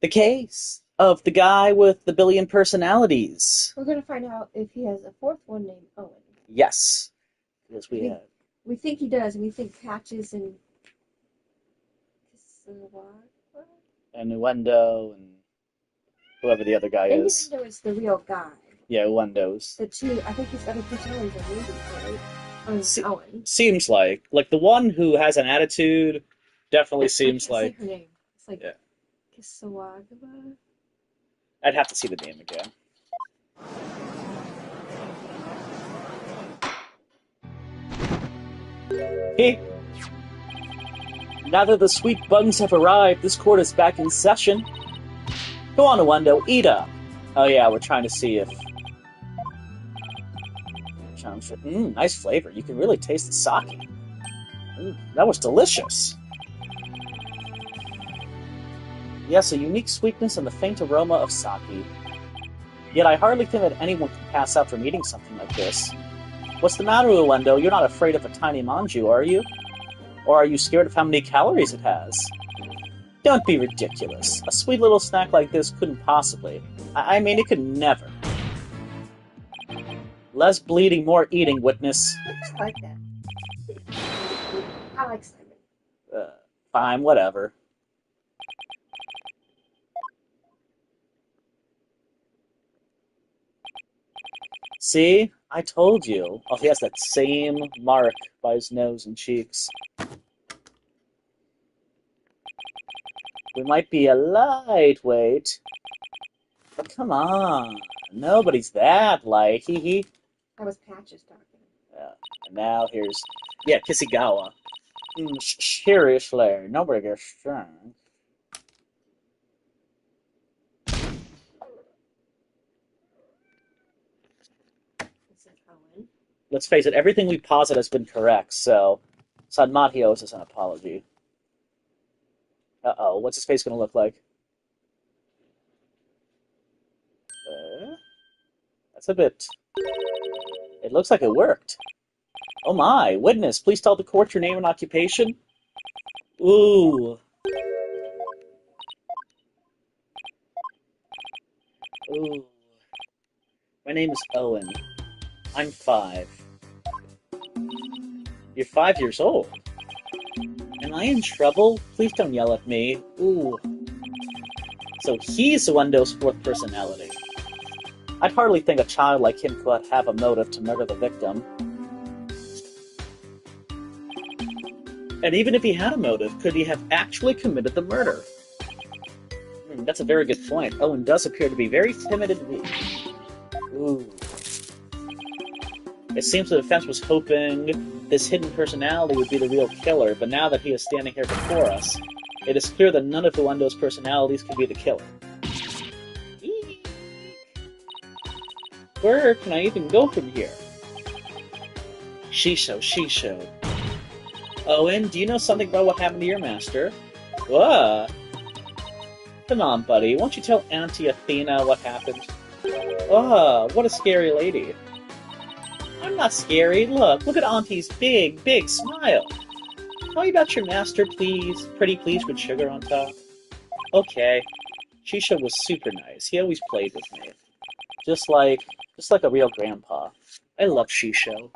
The case of the guy with the billion personalities. We're gonna find out if he has a fourth one named Owen. Yes, because we We have we think he does. We think Patches and Kissawa. Innuendo and whoever the other guy is. Innuendo is the real guy. Yeah, Innuendo's. The two, I think his other personalities are maybe right. Owen. Seems like the one who has an attitude definitely I seems can't say like. her name. It's like Yeah, Kisawagawa. I'd have to see the name again. Hey, now that the sweet buns have arrived, this court is back in session. Go on, Owendo, eat up. Oh yeah, we're trying to see if. Nice flavor. You can really taste the sake. That was delicious. Yes, a unique sweetness and the faint aroma of sake. Yet I hardly think that anyone can pass out from eating something like this. What's the matter, Uendo? You're not afraid of a tiny manju, are you? Or are you scared of how many calories it has? Don't be ridiculous. A sweet little snack like this couldn't possibly. I mean, it could never. Less bleeding, more eating, witness. I like that. I like Simon. Fine, whatever. See? I told you. Oh, he has that same mark by his nose and cheeks. We might be a lightweight. But come on. Nobody's that light. Hee hee. That was Patches talking. And now here's... Yeah, Kisigawa. Seriously, nobody gets strong. This is Owen. Let's face it, everything we posit has been correct, so Sanmati owes us an apology. Uh-oh, what's his face going to look like? That's a bit... It looks like it worked. Oh my, witness, please tell the court your name and occupation. Ooh. Ooh. My name is Owen. I'm 5. You're 5 years old. Am I in trouble? Please don't yell at me. Ooh. So he's Wendo's fourth personality. I'd hardly think a child like him could have a motive to murder the victim. And even if he had a motive, could he have actually committed the murder? That's a very good point. Owen does appear to be very timid and weak. Ooh. It seems the defense was hoping this hidden personality would be the real killer, but now that he is standing here before us, it is clear that none of Uendo's personalities could be the killer. Eek. Where can I even go from here? Shisho. Owen, do you know something about what happened to your master? What? Come on, buddy, won't you tell Auntie Athena what happened? What a scary lady. I'm not scary. Look at Auntie's big smile. Tell me about your master, please. Pretty please with sugar on top. Okay. Shisho was super nice. He always played with me. Just like a real grandpa. I love Shisho.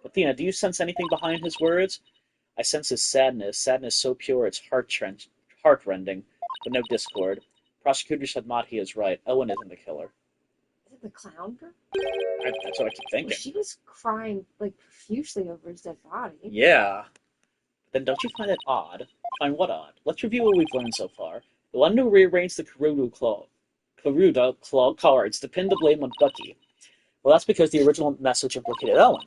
Athena, do you sense anything behind his words? I sense his sadness. Sadness so pure it's heart-rending, but no discord. Prosecutor Sadmati is right. Owen isn't the killer. Is it the clown girl? That's what I keep thinking. Well, she was crying like profusely over his dead body. Yeah. Then don't you find it odd? Find what odd? Let's review what we've learned so far. The one who rearranged the Karuda claw cards to pin the blame on Bucky. Well, that's because the original message implicated Owen.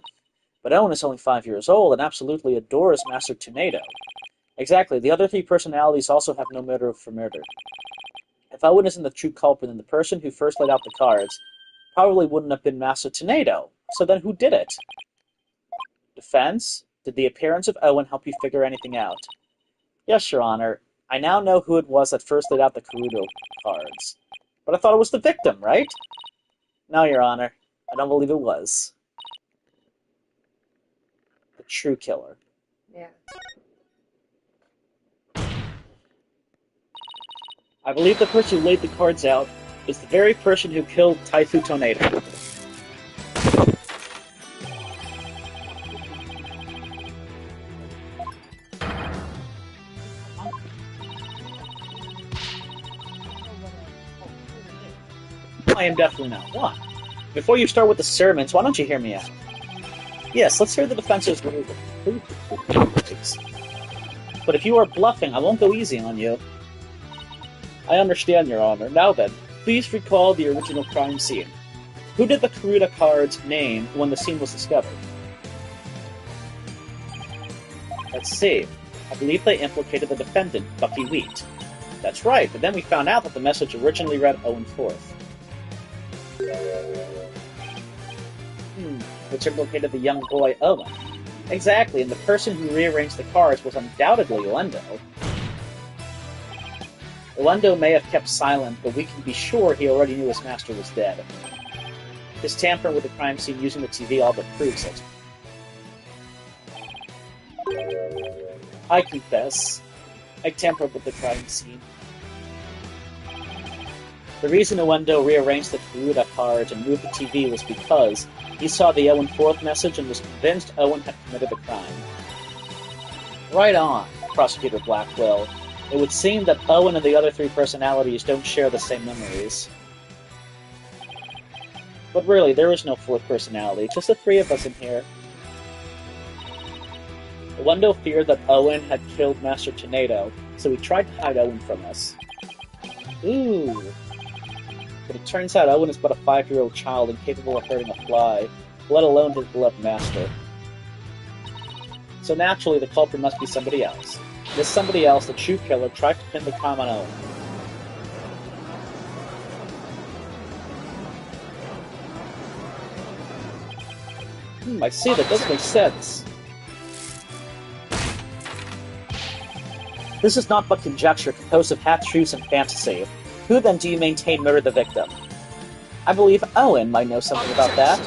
But Owen is only 5 years old and absolutely adores Master Tornado. Exactly, the other 3 personalities also have no motive for murder. If Owen isn't the true culprit, then the person who first laid out the cards probably wouldn't have been Master Tornado. So then who did it? Defense? Did the appearance of Owen help you figure anything out? Yes, Your Honor. I now know who it was that first laid out the Karudo cards. But I thought it was the victim, right? No, Your Honor. I don't believe it was. The true killer. Yeah. I believe the person who laid the cards out is the very person who killed Taifu Tornado. I am definitely not one. Before you start with the sermons, why don't you hear me out? Yes, let's hear the defense's reason. But if you are bluffing, I won't go easy on you. I understand, Your Honor. Now then, please recall the original crime scene. Who did the Karuta cards name when the scene was discovered? Let's see. I believe they implicated the defendant, Bucky Wheat. That's right, but then we found out that the message originally read Owen Forth. Which implicated the young boy Owen. Exactly, and the person who rearranged the cards was undoubtedly Lendo. Lendo may have kept silent, but we can be sure he already knew his master was dead. His tampering with the crime scene using the TV all but proves it. I confess, I tampered with the crime scene. The reason Uendo rearranged the Karuta cards and moved the TV was because he saw the Owen Forth message and was convinced Owen had committed the crime. Right on, Prosecutor Blackwell. It would seem that Owen and the other three personalities don't share the same memories. But really, there is no fourth personality, just the three of us in here. Uendo feared that Owen had killed Master Tornado, so he tried to hide Owen from us. Ooh. But it turns out Owen is but a 5-year-old child incapable of hurting a fly, let alone his beloved master. So naturally, the culprit must be somebody else. This somebody else, the true killer, tried to pin the crime on Owen. I see, that does make sense. This is not but conjecture composed of half-truths and fantasy. Who then do you maintain murdered the victim? I believe Owen might know something about that.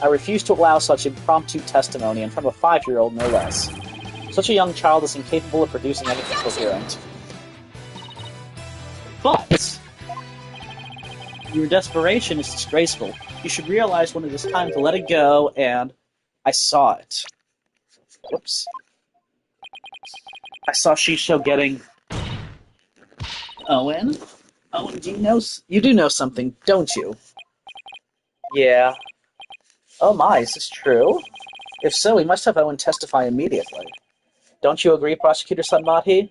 I refuse to allow such impromptu testimony, and from a 5-year-old no less. Such a young child is incapable of producing anything coherent. But your desperation is disgraceful. You should realize when it is time to let it go, and I saw it. Whoops. I saw Shisho getting Owen? Owen, you do know something, don't you? Yeah. Oh my, is this true? If so, we must have Owen testify immediately. Don't you agree, Prosecutor Sanmahi?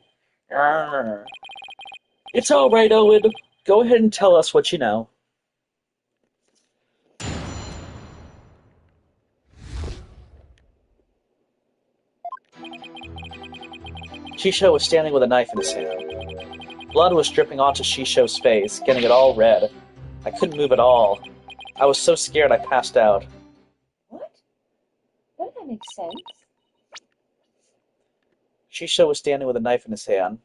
It's all right, Owen. Go ahead and tell us what you know. Shisho was standing with a knife in his hand. Blood was dripping onto Shisho's face, getting it all red. I couldn't move at all. I was so scared I passed out. What? Doesn't that make sense? Shisho was standing with a knife in his hand.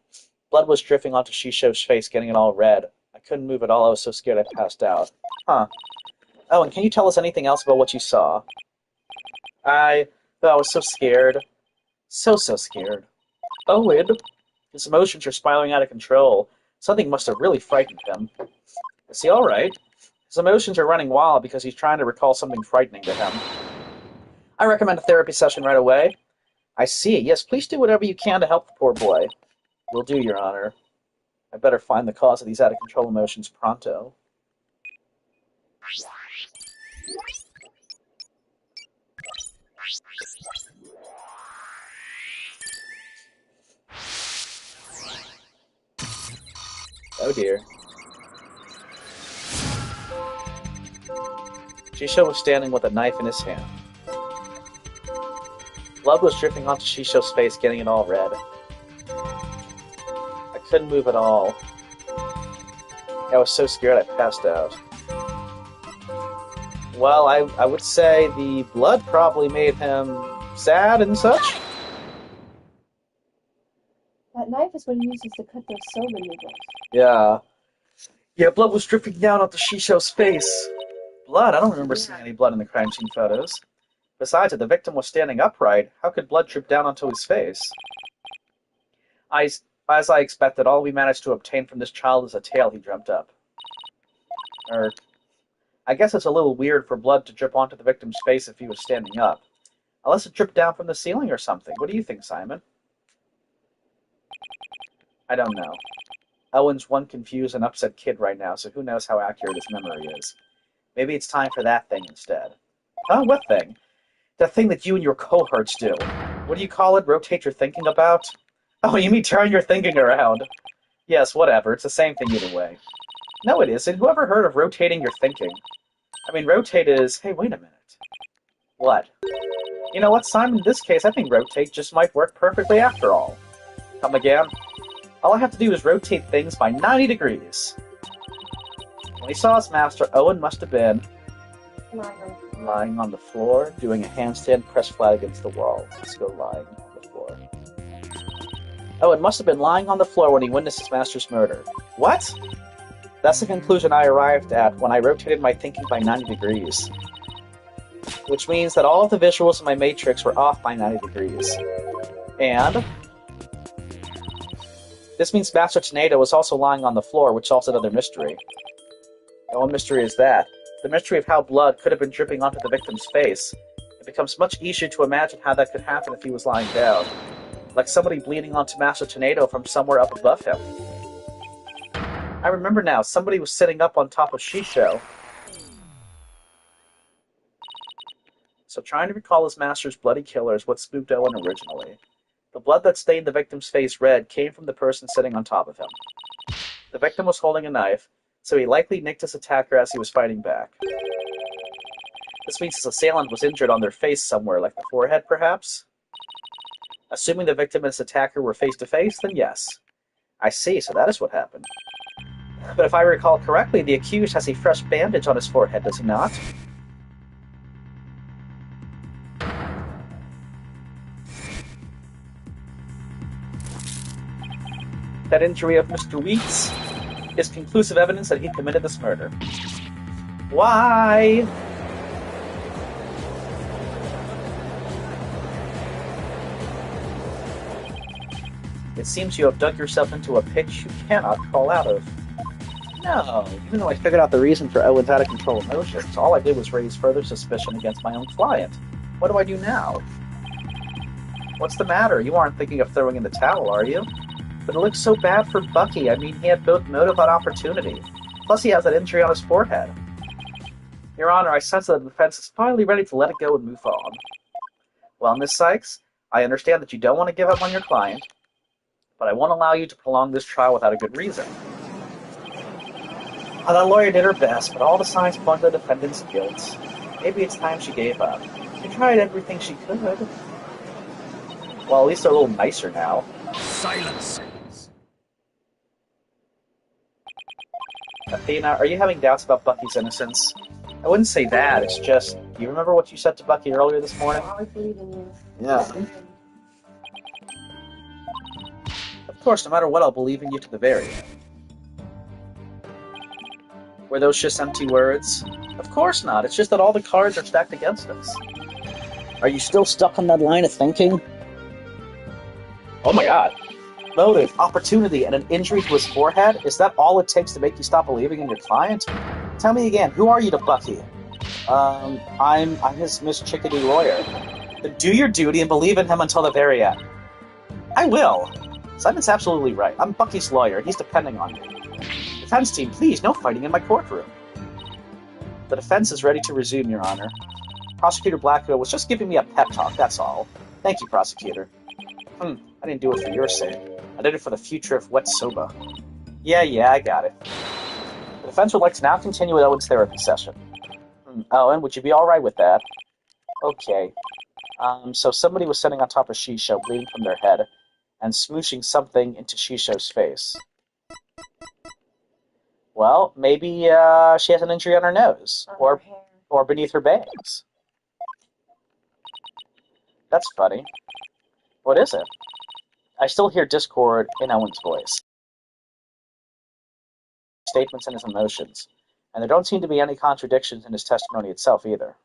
Blood was dripping onto Shisho's face, getting it all red. I couldn't move at all. I was so scared I passed out. Huh. Oh, and can you tell us anything else about what you saw? I was so scared. So scared. Owen. His emotions are spiraling out of control. Something must have really frightened him. Is he alright? His emotions are running wild because he's trying to recall something frightening to him. I recommend a therapy session right away. I see. Yes, please do whatever you can to help the poor boy. Will do, Your Honor. I better find the cause of these out-of-control emotions pronto. Oh dear. Shisho was standing with a knife in his hand. Blood was dripping onto Shisho's face, getting it all red. I couldn't move at all. I was so scared I passed out. Well, I would say the blood probably made him sad and such. That knife is what he uses to cut those silver noodles. Yeah, blood was dripping down onto Shisho's face. Blood? I don't remember seeing any blood in the crime scene photos. Besides, if the victim was standing upright, how could blood drip down onto his face? As I expected, all we managed to obtain from this child is a tale he dreamt up. I guess it's a little weird for blood to drip onto the victim's face if he was standing up. Unless it dripped down from the ceiling or something. What do you think, Simon? I don't know. Owen's one confused and upset kid right now, so who knows how accurate his memory is. Maybe it's time for that thing instead. Huh? What thing? The thing that you and your cohorts do. What do you call it? Rotate your thinking about? Oh, you mean turn your thinking around? Yes, whatever. It's the same thing either way. No, it isn't. Who ever heard of rotating your thinking? I mean, rotate is... Hey, wait a minute. What? You know what, Simon? In this case, I think rotate just might work perfectly after all. Come again? All I have to do is rotate things by 90 degrees. When he saw his master, Owen must have been lying on the floor, doing a handstand pressed flat against the wall. Let's go lying on the floor. Owen must have been lying on the floor when he witnessed his master's murder. What? That's the conclusion I arrived at when I rotated my thinking by 90 degrees. Which means that all of the visuals in my matrix were off by 90 degrees. And this means Master Tornado was also lying on the floor, which solves another mystery. And what mystery is that? The mystery of how blood could have been dripping onto the victim's face. It becomes much easier to imagine how that could happen if he was lying down. Like somebody bleeding onto Master Tornado from somewhere up above him. I remember now, somebody was sitting up on top of Shisho. So trying to recall his master's bloody killer is what spooked Owen originally. The blood that stained the victim's face red came from the person sitting on top of him. The victim was holding a knife, so he likely nicked his attacker as he was fighting back. This means his assailant was injured on their face somewhere, like the forehead, perhaps? Assuming the victim and his attacker were face-to-face, then yes. I see, so that is what happened. But if I recall correctly, the accused has a fresh bandage on his forehead, does he not? That injury of Mr. Weeks is conclusive evidence that he committed this murder. Why? It seems you have dug yourself into a pit you cannot crawl out of. No, even though I figured out the reason for Owen's out-of-control emotions, all I did was raise further suspicion against my own client. What do I do now? What's the matter? You aren't thinking of throwing in the towel, are you? But it looks so bad for Bucky. I mean, he had both motive and opportunity. Plus, he has that injury on his forehead. Your Honor, I sense that the defense is finally ready to let it go and move on. Well, Miss Sykes, I understand that you don't want to give up on your client, but I won't allow you to prolong this trial without a good reason. Well, that lawyer did her best, but all the signs point to the defendant's guilt. Maybe it's time she gave up. She tried everything she could. Well, at least they're a little nicer now. Silence! Athena, are you having doubts about Bucky's innocence? I wouldn't say that, it's just, do you remember what you said to Bucky earlier this morning? I always believe in you. Yeah. Of course, no matter what, I'll believe in you to the very end. Were those just empty words? Of course not, it's just that all the cards are stacked against us. Are you still stuck on that line of thinking? Oh my god. Motive, opportunity, and an injury to his forehead? Is that all it takes to make you stop believing in your client? Tell me again, who are you to Bucky? I'm his Miss Chickadee lawyer. Then do your duty and believe in him until the very end. I will. Simon's absolutely right. I'm Bucky's lawyer. He's depending on me. Defense team, please, no fighting in my courtroom. The defense is ready to resume, Your Honor. Prosecutor Blackwell was just giving me a pep talk, that's all. Thank you, Prosecutor. I didn't do it for your sake. I did it for the future of Wet Soba. Yeah, I got it. The defense would like to now continue with Owen's therapy session. Owen, would you be alright with that? Okay. So somebody was sitting on top of Shisho, bleeding from their head, and smooshing something into Shisho's face. Well, maybe she has an injury on her nose, or beneath her bangs. That's funny. What is it? I still hear discord in Owen's voice. Statements and his emotions. And there don't seem to be any contradictions in his testimony itself either.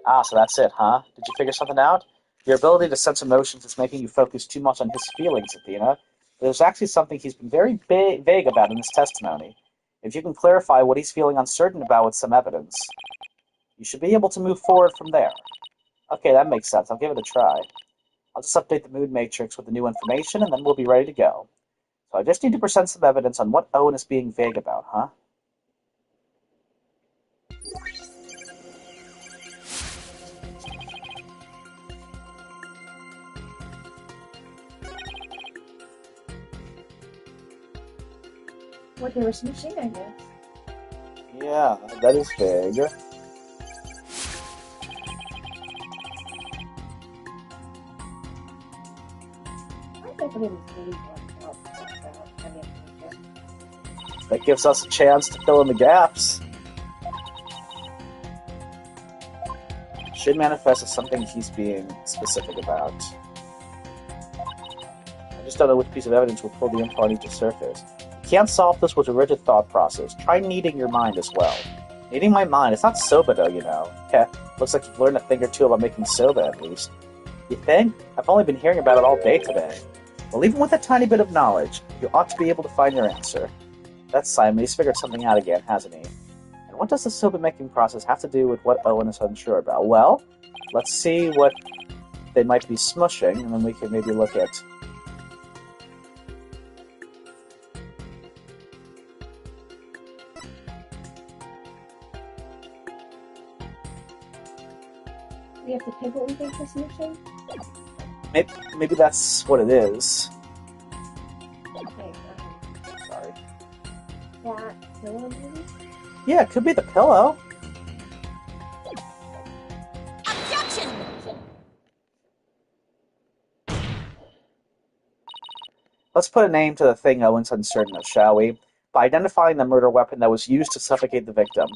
Ah, so that's it, huh? Did you figure something out? Your ability to sense emotions is making you focus too much on his feelings, Athena. There's actually something he's been very vague about in his testimony. If you can clarify what he's feeling uncertain about with some evidence, you should be able to move forward from there. Okay, that makes sense. I'll give it a try. I'll just update the mood matrix with the new information, and then we'll be ready to go. So I just need to present some evidence on what Owen is being vague about, huh? What they were smooching, I guess. Yeah, that is vague. I definitely need one up. That gives us a chance to fill in the gaps. Should manifest as something he's being specific about. I just don't know which piece of evidence will pull the info on each surface. You can't solve this with a rigid thought process. Try kneading your mind as well. Kneading my mind, it's not soba though, you know. Heh, looks like you've learned a thing or two about making soba at least. You think? I've only been hearing about it all day today. Well, even with a tiny bit of knowledge, you ought to be able to find your answer. That's Simon, he's figured something out again, hasn't he? And what does the soba making process have to do with what Owen is unsure about? Well, let's see what they might be smushing, and then we can maybe look at... We have to pick what we think for smooching? Maybe that's what it is. Okay, Sorry. that pillow maybe? Yeah, it could be the pillow. Objection! Let's put a name to the thing Owen's uncertain of, shall we? By identifying the murder weapon that was used to suffocate the victim.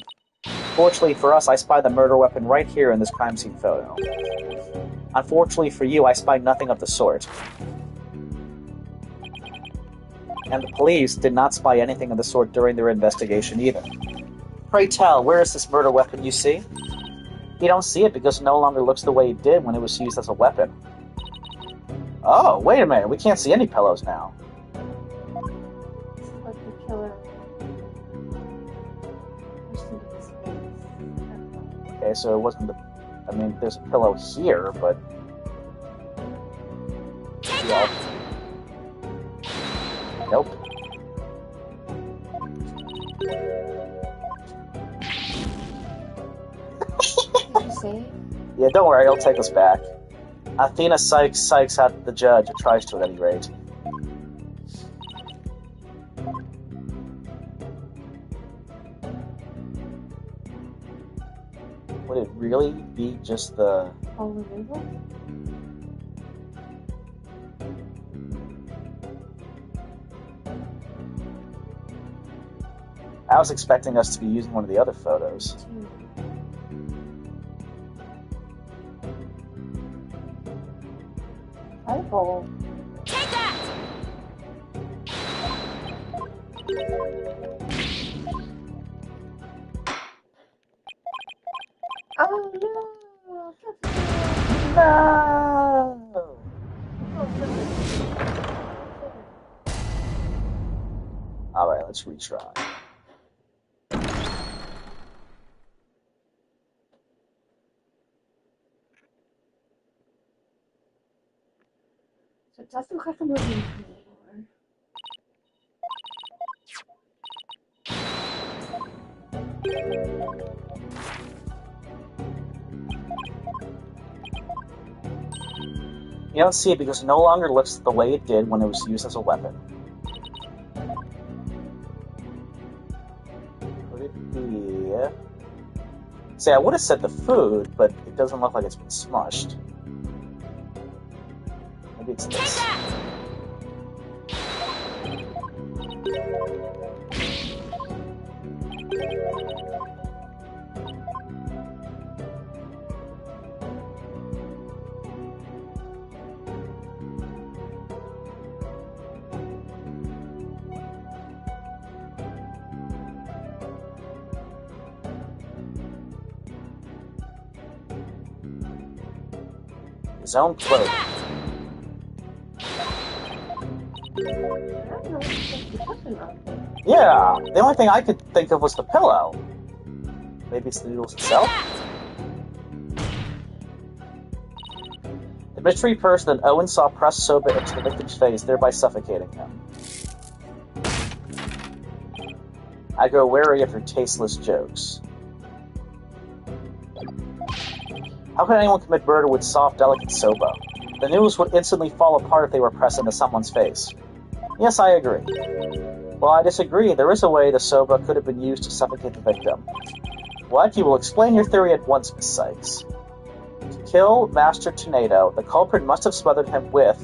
Fortunately for us, I spy the murder weapon right here in this crime scene photo. Unfortunately for you, I spy nothing of the sort. And the police did not spy anything of the sort during their investigation either. Pray tell, where is this murder weapon you see? You don't see it because it no longer looks the way it did when it was used as a weapon. Oh, wait a minute, we can't see any pillows now. Like the killer. Okay, so it wasn't the... I mean, there's a pillow here, but... Yeah. Nope. Did you say? Yeah, don't worry, I'll take us back. Athena psychs out the judge, or tries to at any rate. Would it really be just the... All removal? I was expecting us to be using one of the other photos. Rifle. Take that! Oh no! No! Alright, let's retry. So it doesn't look like a movie anymore. You don't see it because it no longer looks the way it did when it was used as a weapon. Could it be... See, I would have said the food, but it doesn't look like it's been smushed. Maybe it's Take this. that! His own Take cloak. that! I don't know what you're supposed to be talking about. Yeah, the only thing I could think of was the pillow. Maybe it's the noodles Take itself? that! The mystery person that Owen saw press Soba into the victim's face, thereby suffocating him. I grow wary of your tasteless jokes. How could anyone commit murder with soft, delicate Soba? The noodles would instantly fall apart if they were pressed into someone's face. Yes, I agree. Well, I disagree. There is a way the Soba could have been used to suffocate the victim. What? You will explain your theory at once, Miss Sykes. To kill Master Tornado, the culprit must have smothered him with...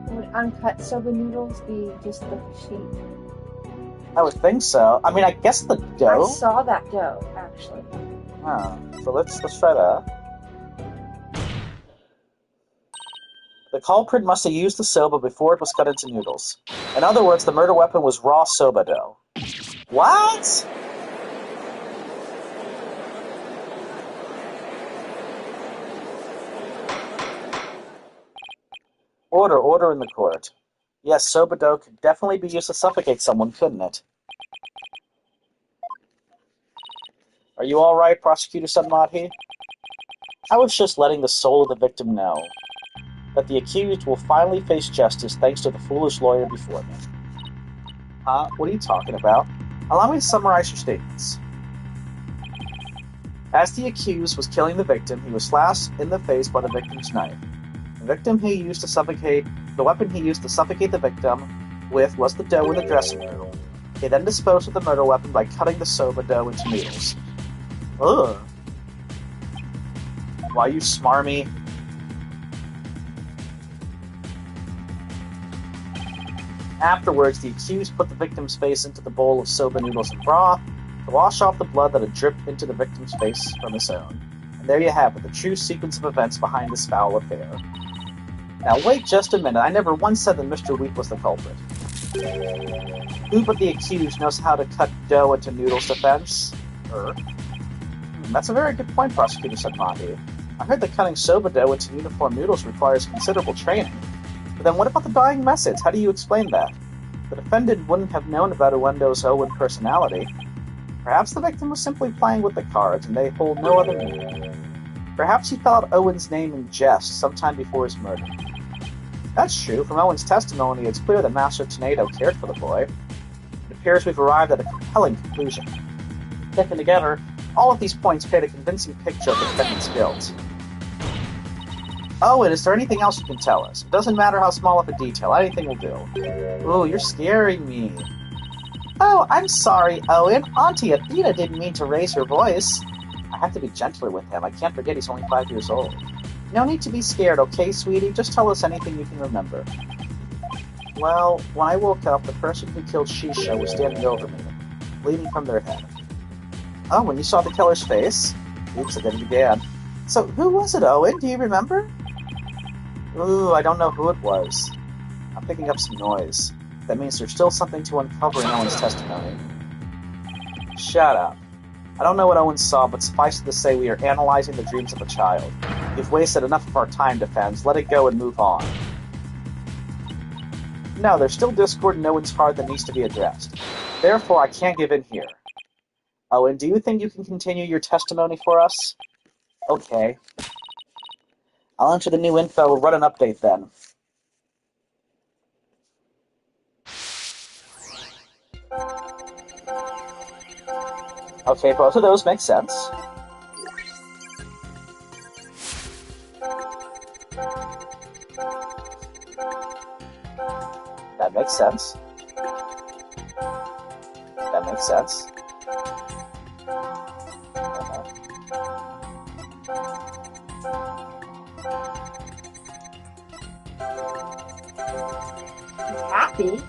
Would uncut soba noodles be just like a sheet? I would think so. I mean, I guess the dough? I saw that dough, actually. Huh. So let's try that. The culprit must have used the soba before it was cut into noodles. In other words, the murder weapon was raw soba dough. What? Order in the court. Yes, soba dough could definitely be used to suffocate someone, couldn't it? Are you alright, Prosecutor Sunmadhi? I was just letting the soul of the victim know that the accused will finally face justice thanks to the foolish lawyer before me. Huh? What are you talking about? Allow me to summarize your statements. As the accused was killing the victim, he was slashed in the face by the victim's knife. The weapon he used to suffocate the victim with was the dough in the dressing room. He then disposed of the murder weapon by cutting the soba dough into noodles. Ugh. Why, you smarmy? Afterwards, the accused put the victim's face into the bowl of soba noodles and broth to wash off the blood that had dripped into the victim's face from his own. And there you have it, the true sequence of events behind this foul affair. Now wait just a minute, I never once said that Mr. Weep was the culprit. Who but the accused knows how to cut dough into noodles, defense? That's a very good point, Prosecutor Sunmadhi. I heard that cutting soba dough into uniform noodles requires considerable training. But then what about the dying methods? How do you explain that? The defendant wouldn't have known about Owendo's Owen personality. Perhaps the victim was simply playing with the cards, and they hold no other meaning. Perhaps he fell out Owen's name in jest sometime before his murder. That's true. From Owen's testimony, it's clear that Master Tornado cared for the boy. It appears we've arrived at a compelling conclusion. Taken together, all of these points paint a convincing picture of the defendant's guilt. Owen, is there anything else you can tell us? It doesn't matter how small of a detail, anything will do. Ooh, you're scaring me. Oh, I'm sorry, Owen. Auntie Athena didn't mean to raise her voice. I have to be gentler with him. I can't forget he's only 5 years old. No need to be scared, okay, sweetie? Just tell us anything you can remember. Well, when I woke up, the person who killed Shisha was standing over me, bleeding from their head. Oh, when you saw the killer's face? Oops, and then it began. So, who was it, Owen? Do you remember? Ooh, I don't know who it was. I'm picking up some noise. That means there's still something to uncover in Owen's testimony. Shut up. I don't know what Owen saw, but suffice it to say we are analyzing the dreams of a child. We've wasted enough of our time, defense. Let it go and move on. No, there's still discord in Owen's heart that needs to be addressed. Therefore, I can't give in here. Owen, do you think you can continue your testimony for us? Okay. I'll enter the new info and run an update then. Okay, both of those make sense. That makes sense. That makes sense. Happy?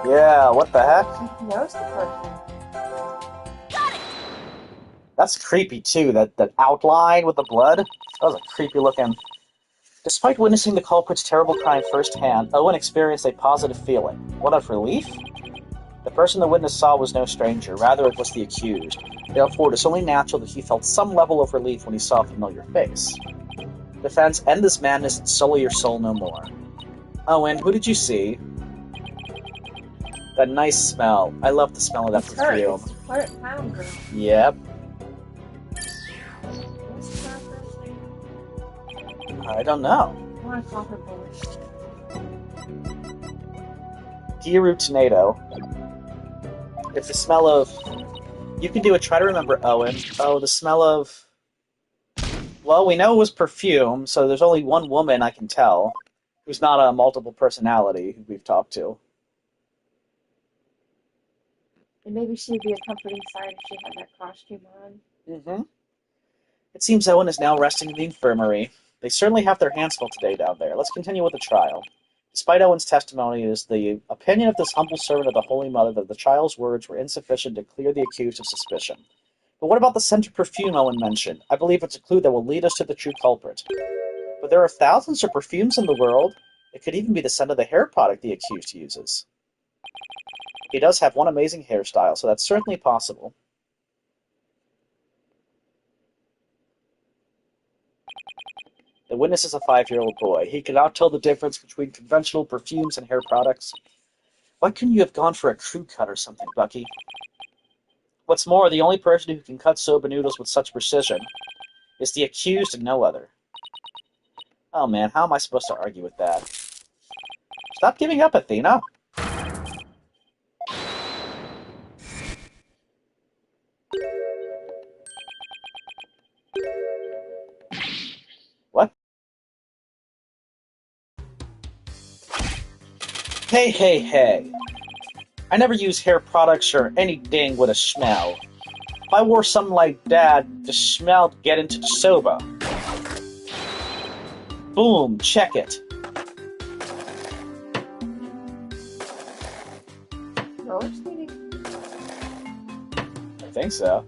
Yeah, what the heck? He knows the person. That's creepy too, that outline with the blood. That was a creepy looking... Despite witnessing the culprit's terrible crime firsthand, Owen experienced a positive feeling. One of relief? The person the witness saw was no stranger, rather it was the accused. Therefore, it is only natural that he felt some level of relief when he saw a familiar face. Defense, end this madness and sully your soul no more. Owen, who did you see? That nice smell. I love the smell of that It's her. perfume. It's Part Pound Girl. Yep. What's her first name? I don't know. I want to call her Bullet. Giru Tornado. It's the smell of... You can do it. Try to remember, Owen. Oh, the smell of... Well, we know it was perfume, so there's only one woman I can tell who's not a multiple personality who we've talked to. And maybe she'd be a comforting sight if she had that costume on. Mm-hmm. It seems Owen is now resting in the infirmary. They certainly have their hands full today down there. Let's continue with the trial. Despite Owen's testimony, it is the opinion of this humble servant of the Holy Mother that the child's words were insufficient to clear the accused of suspicion. But what about the scented perfume Owen mentioned? I believe it's a clue that will lead us to the true culprit. But there are thousands of perfumes in the world. It could even be the scent of the hair product the accused uses. He does have one amazing hairstyle, so that's certainly possible. The witness is a 5-year-old boy. He cannot tell the difference between conventional perfumes and hair products. Why couldn't you have gone for a crew cut or something, Bucky? What's more, the only person who can cut soba noodles with such precision is the accused and no other. Oh man, how am I supposed to argue with that? Stop giving up, Athena! What? Hey, hey, hey. I never use hair products or anything with a smell. If I wore something like that, the smell would get into the soba. Boom, check it. Roller skating? I think so.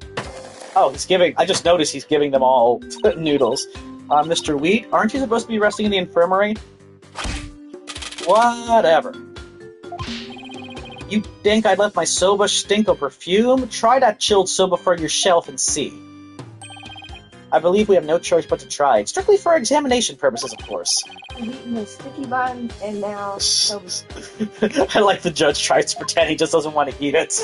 Oh, I just noticed he's giving them all noodles. Mr. Wheat, aren't you supposed to be resting in the infirmary? Whatever. You think I'd let my soba stink of perfume? Try that chilled soba for yourself and see. I believe we have no choice but to try. Strictly for examination purposes, of course. He's eating his sticky bun, and now soba's. I like the judge tries to pretend he just doesn't want to eat it.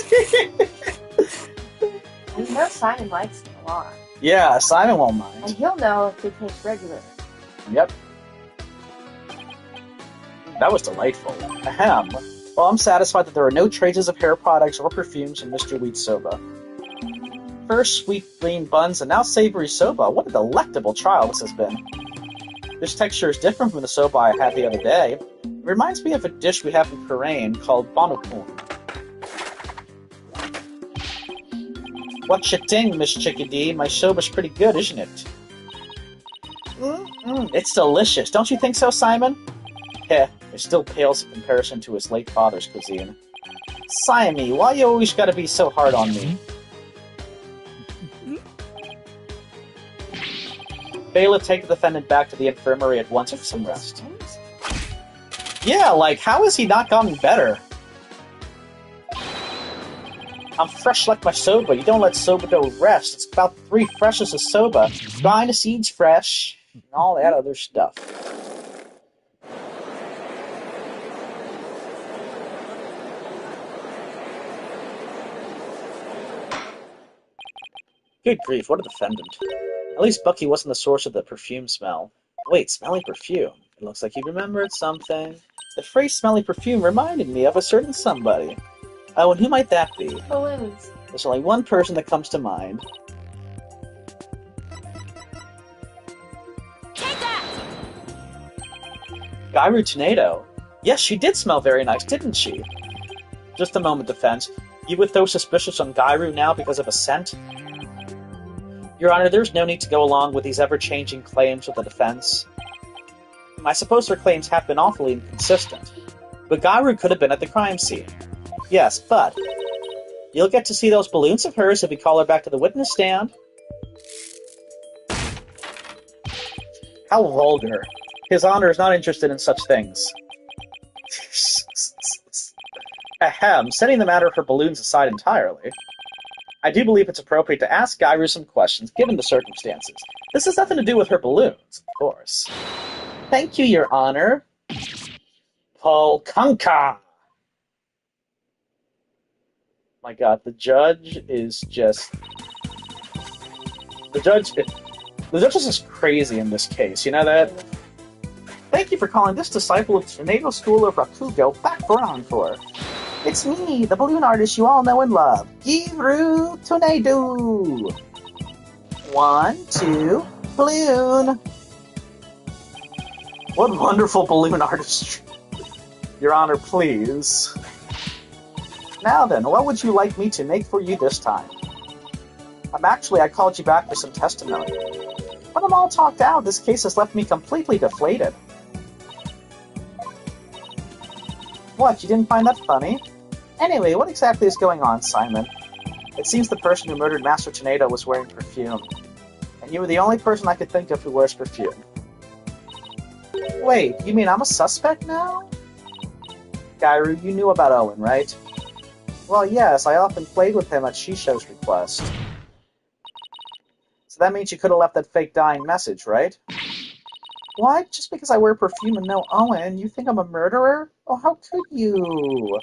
You know Simon likes it a lot. Yeah, Simon won't And mind. he'll know if they taste regular. Yep. That was delightful. Ahem. Well, I'm satisfied that there are no traces of hair products or perfumes in Mr. Wheat's soba. First sweet green buns and now savory soba. What a delectable trial this has been. This texture is different from the soba I had the other day. It reminds me of a dish we have in Korean called bonokun. What you think, Miss Chickadee? My soba's pretty good, isn't it? It's delicious. Don't you think so, Simon? Heh, it still pales in comparison to his late father's cuisine. Simon, why you always gotta be so hard on me? Bailiff, take the defendant back to the infirmary at once for some rest. Yeah, like, how has he not gotten better? I'm fresh like my soba. You don't let soba dough rest. It's about 3 freshes of soba. Grind the seeds fresh, and all that other stuff. Good grief, what a defendant. At least Bucky wasn't the source of the perfume smell. Wait, smelly perfume. It looks like he remembered something. The phrase smelly perfume reminded me of a certain somebody. Oh, and who might that be? Balloons. There's only one person that comes to mind. Take that! Gairu Tornado. Yes, she did smell very nice, didn't she? Just a moment, defense. You would throw suspicious on Gairu now because of a scent? Your Honor, there's no need to go along with these ever-changing claims of the defense. I suppose her claims have been awfully inconsistent. But Gairu could have been at the crime scene. Yes, but you'll get to see those balloons of hers if we call her back to the witness stand. How vulgar. His Honor is not interested in such things. Ahem, setting the matter for balloons aside entirely, I do believe it's appropriate to ask Gairu some questions, given the circumstances. This has nothing to do with her balloons, of course. Thank you, Your Honor. Polkanka! My god, the judge is just... The judge is just crazy in this case, you know that? Thank you for calling this disciple of Tornado School of Rakugo back for Encore. It's me, the balloon artist you all know and love, Giru Tornado. 1, 2, balloon. What wonderful balloon artistry. Your Honor, please. Now then, what would you like me to make for you this time? I called you back for some testimony. But I'm all talked out. This case has left me completely deflated. What, you didn't find that funny? Anyway, what exactly is going on, Simon? It seems the person who murdered Master Tornado was wearing perfume. And you were the only person I could think of who wears perfume. Wait, you mean I'm a suspect now? Gairu, you knew about Owen, right? Well, yes, I often played with him at Shisho's request. So that means you could have left that fake dying message, right? What? Just because I wear perfume and know Owen, you think I'm a murderer? Oh, how could you?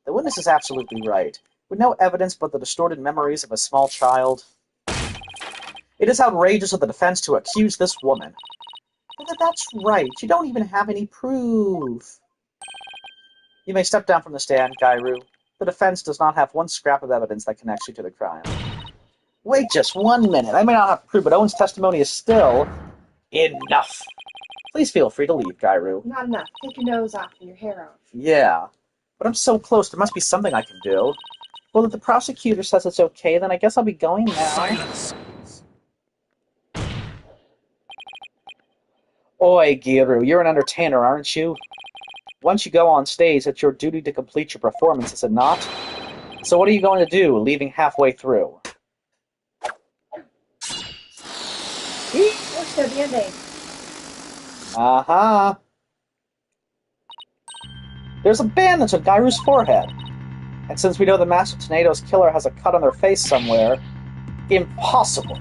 The witness is absolutely right. With no evidence but the distorted memories of a small child. It is outrageous of the defense to accuse this woman. But that's right, you don't even have any proof. You may step down from the stand, Gairu. The defense does not have one scrap of evidence that connects you to the crime. Wait just 1 minute. I may not have proof, but Owen's testimony is still... enough. Please feel free to leave, Gairu. Not enough. Take your nose off and your hair off. Yeah. But I'm so close, there must be something I can do. Well, if the prosecutor says it's okay, then I guess I'll be going now. Silence! Oi, Giru, you're an entertainer, aren't you? Once you go on stage, it's your duty to complete your performance, is it not? So what are you going to do, leaving halfway through? What's the Band-Aid? Uh-huh. There's a bandage on Gairu's forehead. And since we know the Master Tornado's killer has a cut on their face somewhere, impossible.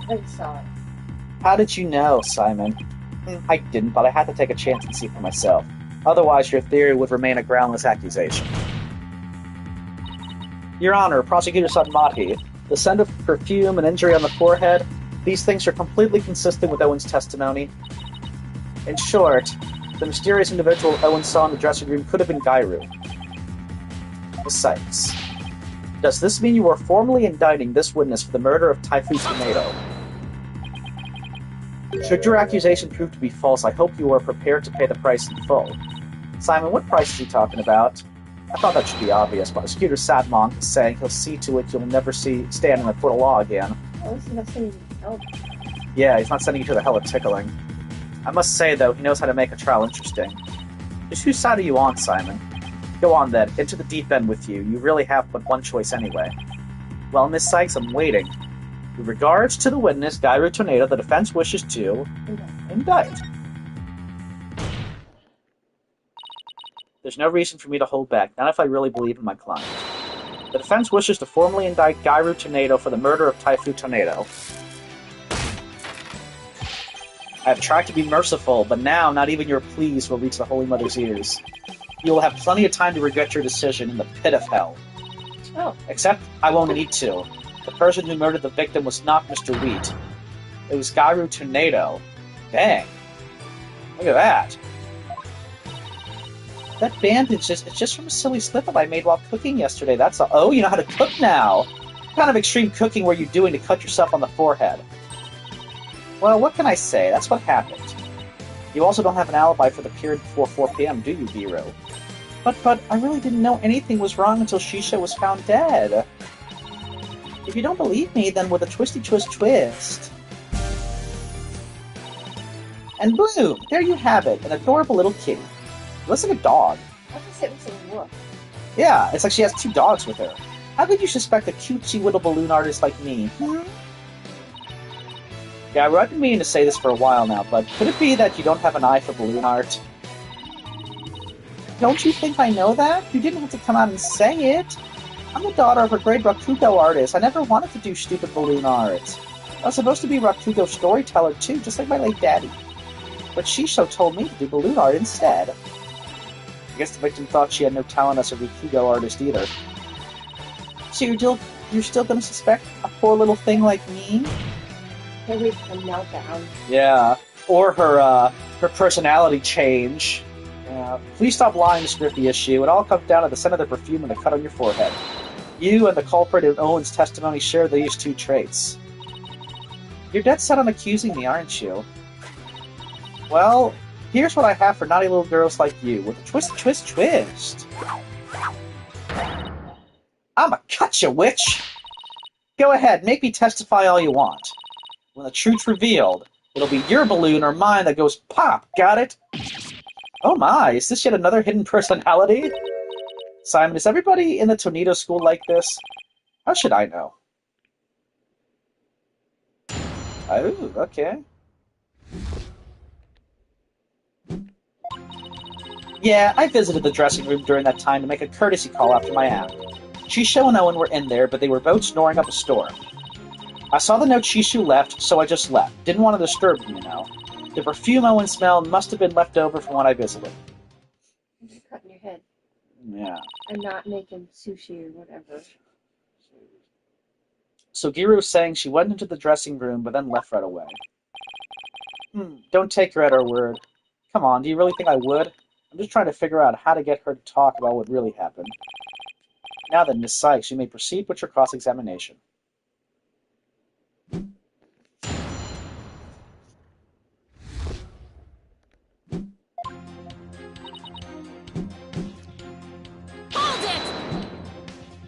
I saw it. How did you know, Simon? I didn't, but I had to take a chance and see for myself. Otherwise, your theory would remain a groundless accusation. Your Honor, Prosecutor Sadmati, the scent of perfume and injury on the forehead, these things are completely consistent with Owen's testimony. In short, the mysterious individual Owen saw in the dressing room could have been Gairu. Besides, does this mean you are formally indicting this witness for the murder of Typhoon Tornado? Should your accusation prove to be false, I hope you are prepared to pay the price in full. Simon, what price is he talking about? I thought that should be obvious. Prosecutor Sadmon is saying he'll see to it you'll never stand in a court of law again. Oh, this is not saying help. Yeah, he's not sending you to the hell of tickling. I must say, though, he knows how to make a trial interesting. Just whose side are you on, Simon? Go on, then. Into the deep end with you. You really have but one choice anyway. Well, Miss Sykes, I'm waiting. With regards to the witness, Gairu Tornado, the defense wishes to indict. There's no reason for me to hold back, not if I really believe in my client. The defense wishes to formally indict Gairu Tornado for the murder of Typhoon Tornado. I have tried to be merciful, but now not even your pleas will reach the Holy Mother's ears. You will have plenty of time to regret your decision in the pit of hell. Oh. Except, I won't need to. The person who murdered the victim was not Mr. Wheat. It was Gairu Tornado. Dang. Look at that. That bandage it's just from a silly slip-up I made while cooking yesterday. That's all. Oh, you know how to cook now. What kind of extreme cooking were you doing to cut yourself on the forehead? Well, what can I say? That's what happened. You also don't have an alibi for the period before 4 p.m., do you, Giro? But I really didn't know anything was wrong until Shisha was found dead. If you don't believe me, then with a twisty twist. And boom! There you have it, an adorable little kitty. It looks like a dog. I was gonna say it was a wolf. Yeah, it's like she has 2 dogs with her. How could you suspect a cutesy little balloon artist like me? Yeah, I've been meaning to say this for a while now, but could it be that you don't have an eye for balloon art? Don't you think I know that? You didn't have to come out and say it. I'm the daughter of a great Rakugo artist. I never wanted to do stupid balloon art. I was supposed to be Rakugo storyteller too, just like my late daddy. But Shisho told me to do balloon art instead. I guess the victim thought she had no talent as a Rakugo artist either. So you're still gonna suspect a poor little thing like me? Can't wait for the meltdown. Yeah. Or her personality change. Yeah. Please stop lying to skirt the issue. It all comes down to the scent of the perfume and the cut on your forehead. You and the culprit in Owen's testimony share these two traits. You're dead set on accusing me, aren't you? Well, here's what I have for naughty little girls like you, with a twist, twist, twist. I'ma cut you, witch! Go ahead, make me testify all you want. When the truth's revealed, it'll be your balloon or mine that goes pop, got it? Oh my, is this yet another hidden personality? Simon, is everybody in the Tornado School like this? How should I know? Oh, okay. Yeah, I visited the dressing room during that time to make a courtesy call after my act. Shisho and Owen were in there, but they were both snoring up a storm. I saw the note Shishu left, so I just left. Didn't want to disturb them, you know. The perfume Owen smelled must have been left over from when I visited. You're cutting your head. Yeah. I'm not making sushi or whatever. So Giru was saying she went into the dressing room, but then left right away. Don't take her at her word. Come on, do you really think I would? I'm just trying to figure out how to get her to talk about what really happened. Now then, Miss Sykes, you may proceed with your cross-examination. Hold it!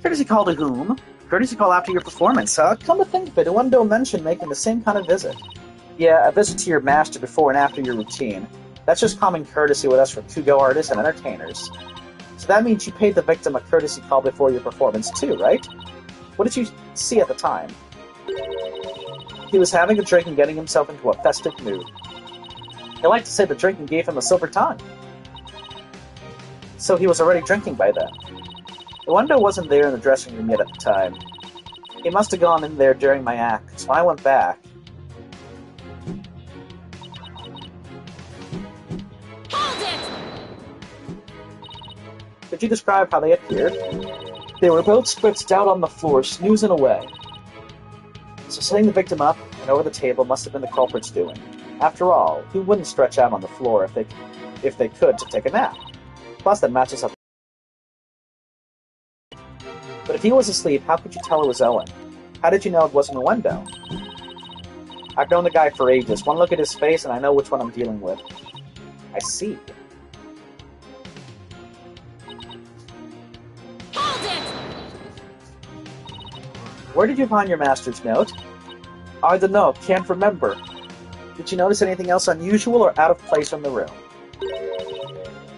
Courtesy call to whom? Courtesy call after your performance. Come to think of it, Uendo mentioned making the same kind of visit. Yeah, a visit to your master before and after your routine. That's just common courtesy with us Rakugo artists and entertainers. So that means you paid the victim a courtesy call before your performance too, right? What did you see at the time? He was having a drink and getting himself into a festive mood. I like to say the drinking gave him a silver tongue. So he was already drinking by then. Uendo wasn't there in the dressing room yet at the time. He must have gone in there during my act, so I went back. Could you describe how they appeared? They were both stretched out on the floor, snoozing away. So setting the victim up and over the table must have been the culprit's doing. After all, who wouldn't stretch out on the floor if they could to take a nap? Plus, that matches up. But if he was asleep, how could you tell it was Owen? How did you know it wasn't Uendo? I've known the guy for ages. One look at his face and I know which one I'm dealing with. I see. Where did you find your master's note? I don't know, can't remember. Did you notice anything else unusual or out of place in the room?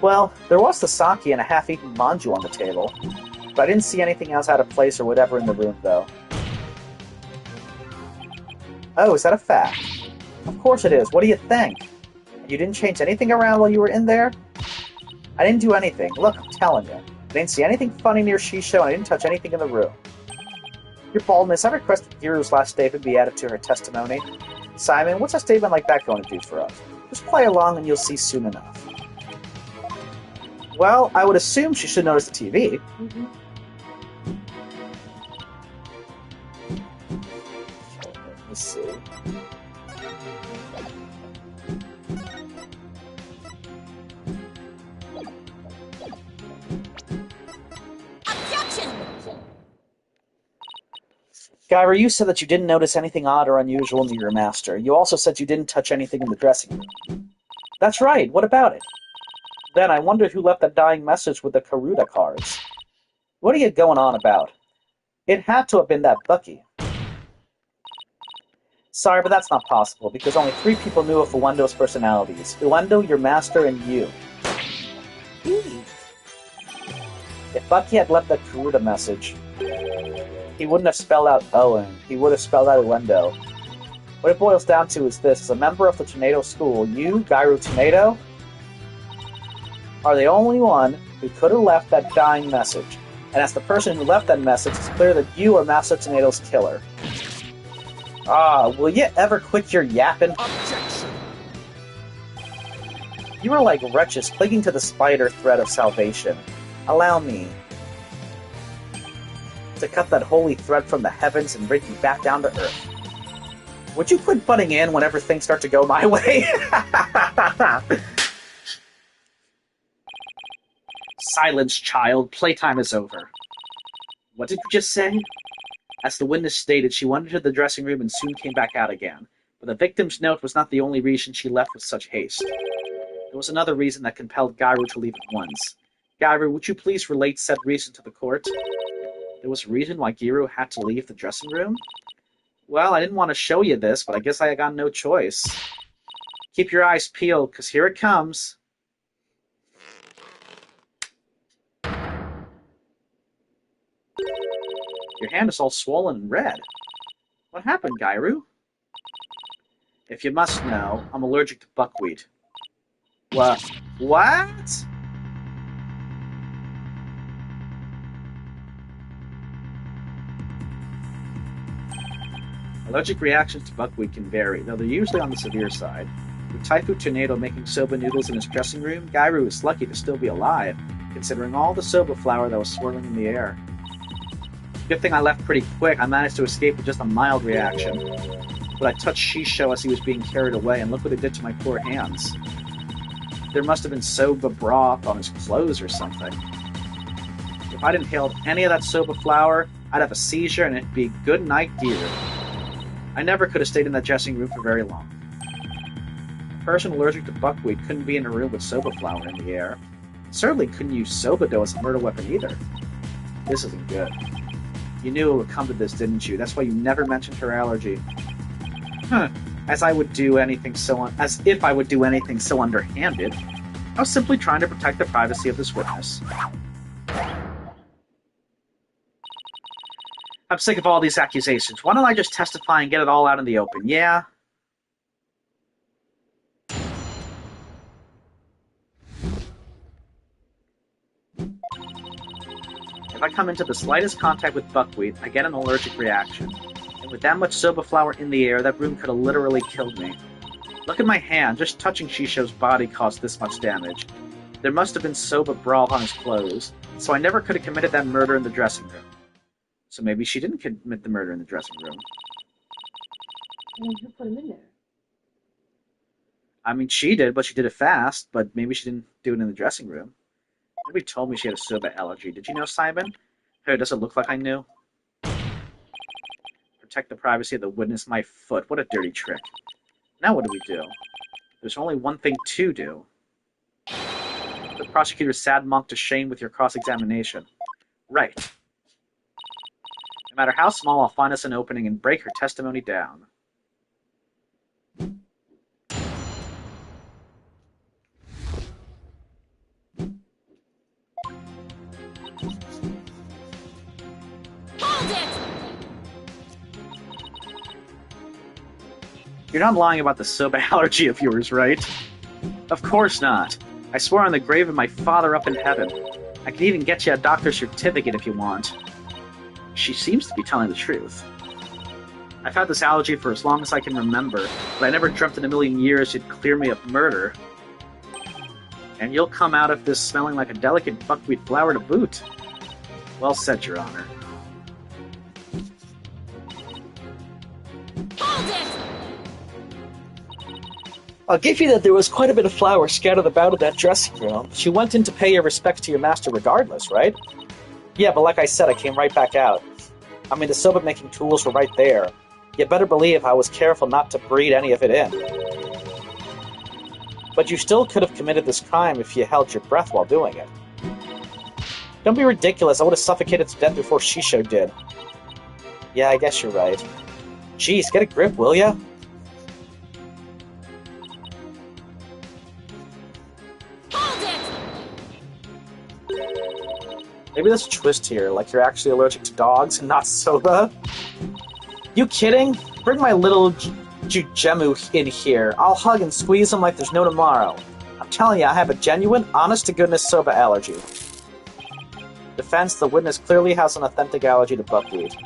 Well, there was the sake and a half-eaten manju on the table, but I didn't see anything else out of place or whatever in the room, though. Oh, is that a fact? Of course it is. What do you think? You didn't change anything around while you were in there? I didn't do anything. Look, I'm telling you. I didn't see anything funny near Shisho, and I didn't touch anything in the room. Your baldness, I request that Giru's last statement be added to her testimony. Simon, what's a statement like that going to do for us? Just play along and you'll see soon enough. Well, I would assume she should notice the TV. Mm-hmm. Let me see. Objection! Gyra, you said that you didn't notice anything odd or unusual near your master. You also said you didn't touch anything in the dressing room. That's right, what about it? Then I wondered who left that dying message with the Karuta cards. What are you going on about? It had to have been that Bucky. Sorry, but that's not possible, because only 3 people knew of Uendo's personalities. Uendo, your master, and you. If Bucky had left that Karuta message, he wouldn't have spelled out Owen. He would have spelled out Uendo. What it boils down to is this. As a member of the Tornado School, you, Gyru Tornado, are the only one who could have left that dying message. And as the person who left that message, it's clear that you are Master Tornado's killer. Will you ever quit your yapping? Objection! You are like wretches clinging to the spider thread of salvation. Allow me to cut that holy thread from the heavens and bring you back down to earth. Would you quit butting in whenever things start to go my way? Silence, child. Playtime is over. What did you just say? As the witness stated, she went into the dressing room and soon came back out again. But the victim's note was not the only reason she left with such haste. There was another reason that compelled Gairu to leave at once. Gairu, would you please relate said reason to the court? There was a reason why Giru had to leave the dressing room? Well, I didn't want to show you this, but I guess I got no choice. Keep your eyes peeled, because here it comes. Your hand is all swollen and red. What happened, Gairu? If you must know, I'm allergic to buckwheat. What? What? Allergic reactions to buckwheat can vary, though they're usually on the severe side. With Typhoon Tornado making soba noodles in his dressing room, Gairu is lucky to still be alive, considering all the soba flour that was swirling in the air. Good thing I left pretty quick. I managed to escape with just a mild reaction. But I touched Shisho as he was being carried away, and look what it did to my poor hands. There must have been soba broth on his clothes or something. If I'd inhaled any of that soba flour, I'd have a seizure and it'd be good night, dear. I never could have stayed in that dressing room for very long. A person allergic to buckwheat couldn't be in a room with soba flour in the air. Certainly couldn't use soba dough as a murder weapon either. This isn't good. You knew it would come to this, didn't you? That's why you never mentioned her allergy. Huh. As if I would do anything so underhanded. I was simply trying to protect the privacy of this witness. I'm sick of all these accusations. Why don't I just testify and get it all out in the open, yeah? If I come into the slightest contact with buckwheat, I get an allergic reaction. And with that much soba flour in the air, that room could have literally killed me. Look at my hand. Just touching Shisho's body caused this much damage. There must have been soba broth on his clothes, so I never could have committed that murder in the dressing room. So maybe she didn't commit the murder in the dressing room. I mean, who put him in there? I mean, she did, but she did it fast, but maybe she didn't do it in the dressing room. Nobody told me she had a soba allergy. Did you know, Simon? Hey, does it look like I knew? Protect the privacy of the witness, my foot. What a dirty trick. Now what do we do? There's only one thing to do. The prosecutor's sad monk to shame with your cross-examination. Right. No matter how small, I'll find us an opening and break her testimony down. Hold it! You're not lying about the soba allergy of yours, right? Of course not. I swear on the grave of my father up in heaven. I can even get you a doctor's certificate if you want. She seems to be telling the truth. I've had this allergy for as long as I can remember, but I never dreamt in a million years you'd clear me of murder. And you'll come out of this smelling like a delicate buckwheat flour to boot. Well said, Your Honor. Hold it! I'll give you that there was quite a bit of flour scattered about in that dressing room. She went in to pay your respects to your master regardless, right? Yeah, but like I said, I came right back out. I mean, the soba-making tools were right there. You better believe I was careful not to breathe any of it in. But you still could have committed this crime if you held your breath while doing it. Don't be ridiculous, I would have suffocated to death before Shisho did. Yeah, I guess you're right. Jeez, get a grip, will ya? Maybe there's a twist here, like you're actually allergic to dogs and not soba. You kidding? Bring my little Jujemu in here. I'll hug and squeeze him like there's no tomorrow. I'm telling you, I have a genuine, honest-to-goodness soba allergy. Defense, the witness clearly has an authentic allergy to buckwheat.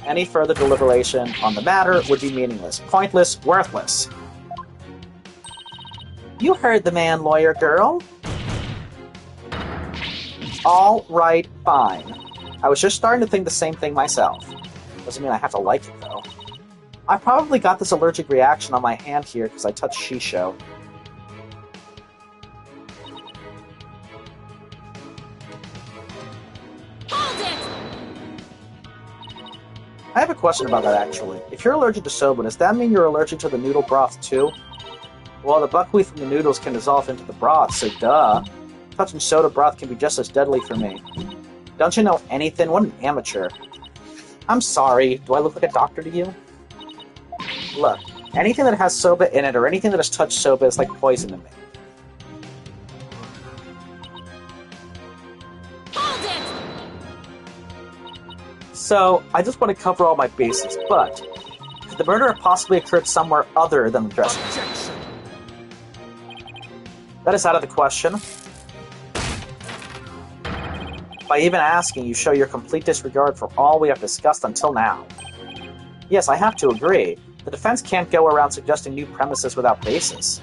Any further deliberation on the matter would be meaningless, pointless, worthless. You heard the man, lawyer girl. All right, fine. I was just starting to think the same thing myself. Doesn't mean I have to like it, though. I probably got this allergic reaction on my hand here because I touched Shisho. Hold it! I have a question about that, actually. If you're allergic to soba, does that mean you're allergic to the noodle broth, too? Well, the buckwheat from the noodles can dissolve into the broth, so duh. Touching soda broth can be just as deadly for me. Don't you know anything? What an amateur. I'm sorry. Do I look like a doctor to you? Look, anything that has soba in it or anything that has touched soba is like poison to me. Hold it! So, I just want to cover all my bases, but could the murder have possibly occurred somewhere other than the dressing room? That is out of the question. By even asking, you show your complete disregard for all we have discussed until now. Yes, I have to agree. The defense can't go around suggesting new premises without basis.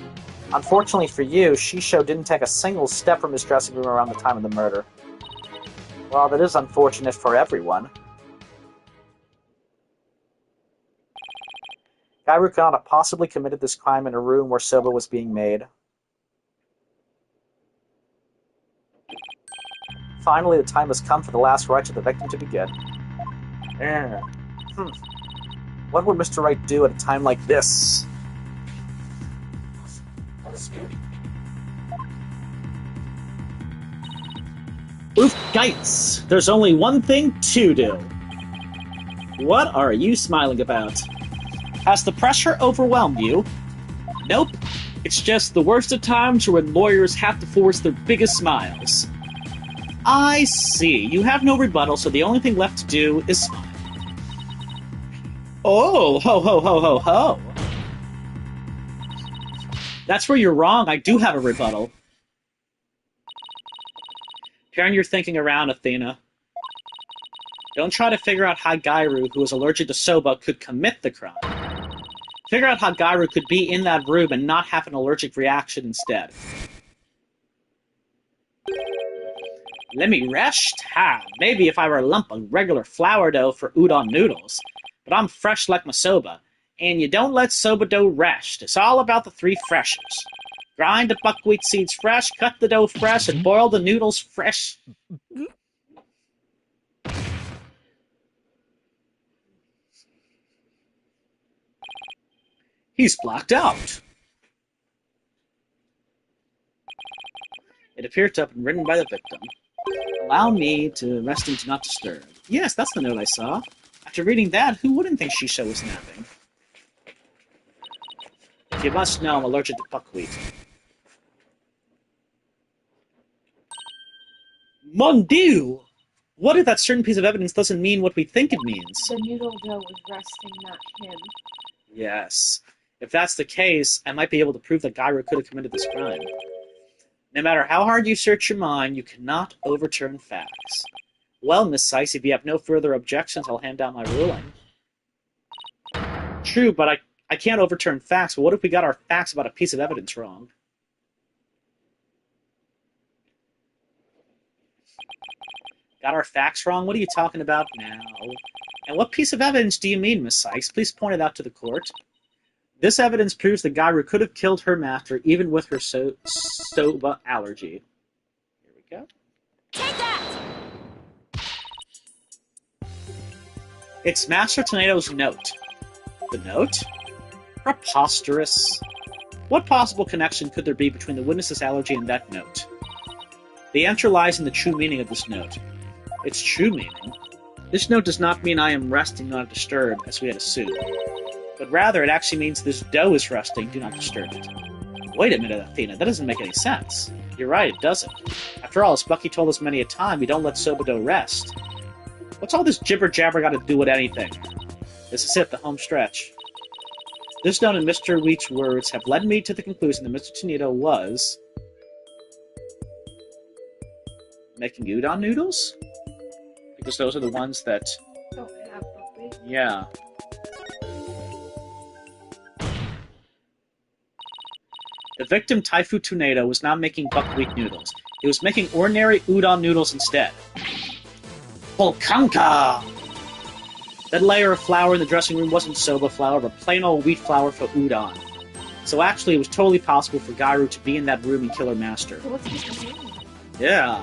Unfortunately for you, Shisho didn't take a single step from his dressing room around the time of the murder. Well, that is unfortunate for everyone. Gairu could not have possibly committed this crime in a room where soba was being made. Finally, the time has come for the last rites of the victim to begin. What would Mr. Wright do at a time like this? Oof, Geitz! There's only one thing to do. What are you smiling about? Has the pressure overwhelmed you? Nope. It's just the worst of times when lawyers have to force their biggest smiles. I see. You have no rebuttal, so the only thing left to do is smile. Oh, ho, ho, ho, ho, ho. That's where you're wrong. I do have a rebuttal. Turn your thinking around, Athena. Don't try to figure out how Gairu, who is allergic to soba, could commit the crime. Figure out how Gairu could be in that room and not have an allergic reaction instead. Let me rest? Ha! Maybe if I were a lump of regular flour dough for udon noodles. But I'm fresh like my soba. And you don't let soba dough rest. It's all about the three freshes. Grind the buckwheat seeds fresh, cut the dough fresh, and boil the noodles fresh. He's blacked out. It appeared to have been written by the victim. Allow me to rest and to not disturb. Yes, that's the note I saw. After reading that, who wouldn't think Shisho was napping? If you must know, I'm allergic to buckwheat. Mon Dieu! What if that certain piece of evidence doesn't mean what we think it means? The noodle dough was resting, not him. Yes. If that's the case, I might be able to prove that Gairu could have committed this crime. No matter how hard you search your mind, you cannot overturn facts. Well, Miss Seiss, if you have no further objections, I'll hand down my ruling. True, but I can't overturn facts, but what if we got our facts about a piece of evidence wrong? Got our facts wrong? What are you talking about now? And what piece of evidence do you mean, Miss Seiss? Please point it out to the court. This evidence proves that Gairu could have killed her master even with her soba allergy. Here we go. Take that! It's Master Tornado's note. The note? Preposterous. What possible connection could there be between the witness's allergy and that note? The answer lies in the true meaning of this note. Its true meaning? This note does not mean I am resting, not disturbed, as we had assumed. But rather, it actually means this dough is resting, do not disturb it. Wait a minute, Athena, that doesn't make any sense. You're right, it doesn't. After all, as Bucky told us many a time, we don't let soba dough rest. What's all this jibber-jabber got to do with anything? This is it, the home stretch. This note and Mr. Wheat's words have led me to the conclusion that Mr. Tanito was making udon noodles? Because those are the ones that... Don't have buckwheat. Yeah. The victim, Taifu Tornado, was not making buckwheat noodles. He was making ordinary udon noodles instead. Polkanka! That layer of flour in the dressing room wasn't soba flour, but plain old wheat flour for udon. So actually, it was totally possible for Gairu to be in that room and kill her master. So what's this name? Yeah.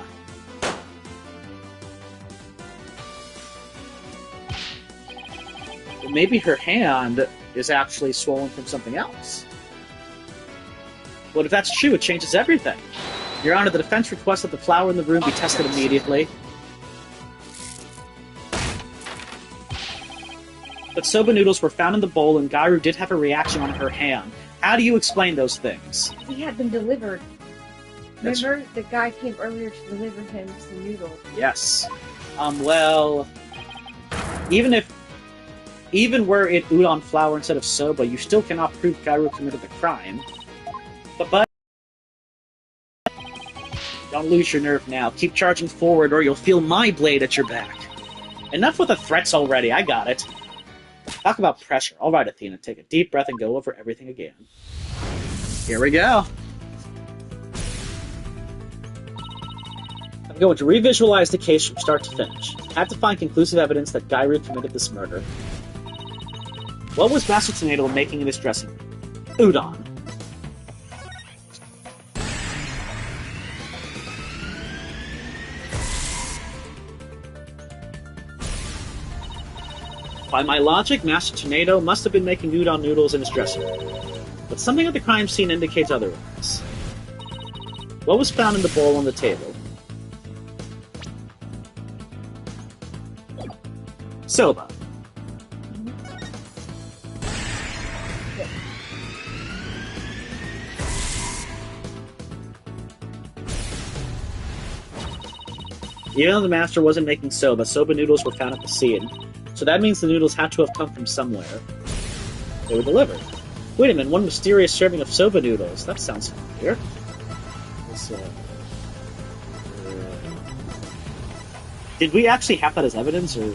But maybe her hand is actually swollen from something else. But if that's true, it changes everything. Your Honor, the defense requests that the flour in the room be tested immediately. But soba noodles were found in the bowl, and Gairu did have a reaction on her hand. How do you explain those things? He had them delivered. That's- Remember, the guy came earlier to deliver him some noodles. Yes. Well... Even were it udon flour instead of soba, you still cannot prove Gairu committed the crime. But... Don't lose your nerve now. Keep charging forward, or you'll feel my blade at your back. Enough with the threats already, I got it. Talk about pressure. All right, Athena, take a deep breath and go over everything again. Here we go. I'm going to revisualize the case from start to finish. I have to find conclusive evidence that Gairu committed this murder. What was Master Tornado making in his dressing room? Udon. By my logic, Master Tornado must have been making udon noodles in his dressing room. But something at the crime scene indicates otherwise. What was found in the bowl on the table? Soba. Even though the master wasn't making soba, soba noodles were found at the scene. So that means the noodles had to have come from somewhere. They were delivered. Wait a minute, one mysterious serving of soba noodles. That sounds familiar. Did we actually have that as evidence, or...?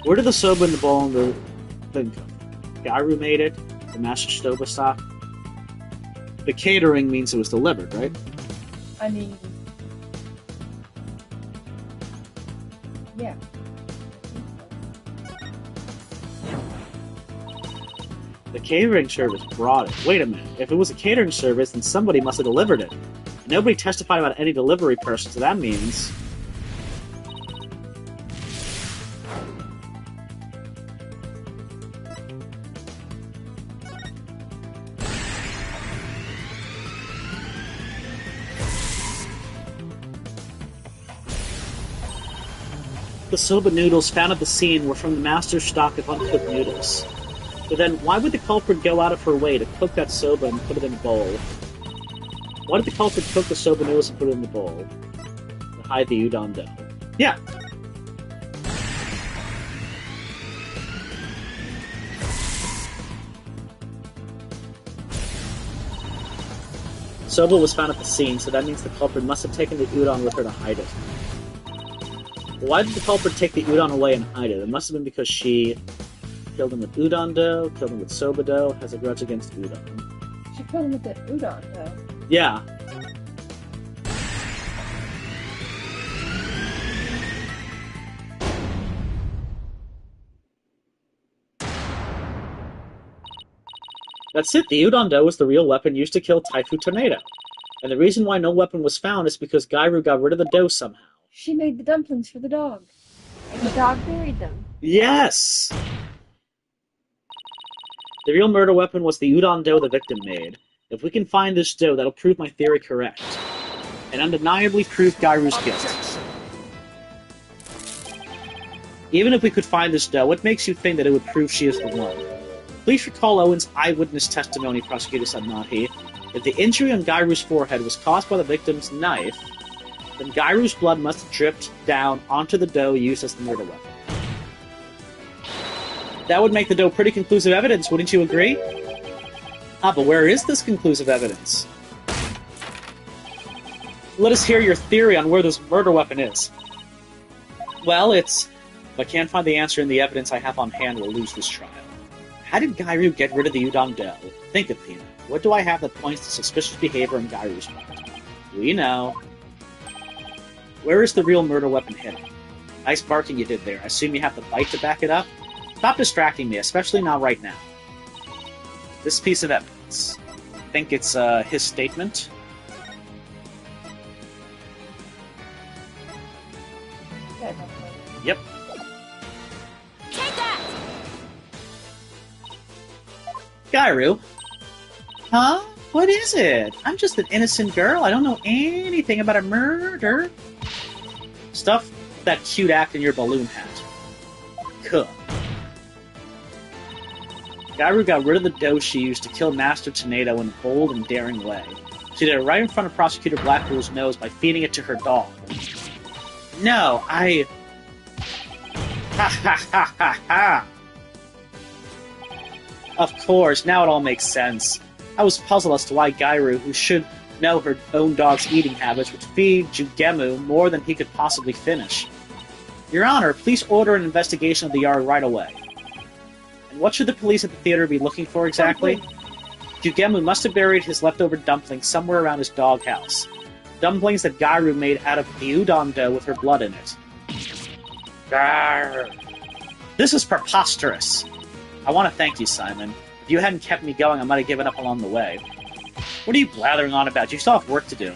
Where did the soba in the bowl and the thing come from? Gairu made it? The master soba stock? The catering means it was delivered, right? I mean... yeah. The catering service brought it. Wait a minute. If it was a catering service, then somebody must have delivered it. Nobody testified about any delivery person, so that means... The soba noodles found at the scene were from the master's stock of uncooked noodles. But then, why would the culprit go out of her way to cook that soba and put it in a bowl? Why did the culprit cook the soba noodles and put it in the bowl? To hide the udon dough. Yeah! Soba was found at the scene, so that means the culprit must have taken the udon with her to hide it. Why did the culprit take the udon away and hide it? It must have been because she killed him with udon dough, killed him with soba dough, has a grudge against udon. She killed him with the udon, though. Yeah. That's it, the udon dough was the real weapon used to kill Taifu Tornado. And the reason why no weapon was found is because Gairu got rid of the dough somehow. She made the dumplings for the dog. And the dog buried them. Yes! The real murder weapon was the udon dough the victim made. If we can find this dough, that'll prove my theory correct. And undeniably prove Gairu's guilt. Even if we could find this dough, what makes you think that it would prove she is the one? Please recall Owen's eyewitness testimony, Prosecutor Sadnahi. If the injury on Gairu's forehead was caused by the victim's knife, Then Gairu's blood must have dripped down onto the dough used as the murder weapon. That would make the dough pretty conclusive evidence, wouldn't you agree? Ah, but where is this conclusive evidence? Let us hear your theory on where this murder weapon is. Well, if I can't find the answer in the evidence I have on hand, we'll lose this trial. How did Gairu get rid of the udon dough? Think, Athena. What do I have that points to suspicious behavior on Gairu's part? We know. Where is the real murder weapon hidden? Nice barking you did there. I assume you have the bite to back it up? Stop distracting me, especially not right now. This piece of evidence. I think it's his statement. Yeah, definitely. Yep. Take that! Gairu? Huh? What is it? I'm just an innocent girl. I don't know anything about a murder. Stuff that cute act in your balloon hat. Cool. Gairu got rid of the dough she used to kill Master Tornado in a bold and daring way. She did it right in front of Prosecutor Blackpool's nose by feeding it to her dog. No, Ha ha ha ha ha! Of course, now it all makes sense. I was puzzled as to why Gairu, who should know her own dog's eating habits, would feed Jugemu more than he could possibly finish. Your Honor, please order an investigation of the yard right away. And what should the police at the theater be looking for exactly? Jugemu must have buried his leftover dumplings somewhere around his doghouse. Dumplings that Gairu made out of the udon dough with her blood in it. Grrr. This is preposterous. I want to thank you, Simon. If you hadn't kept me going, I might have given up along the way. What are you blathering on about? You still have work to do.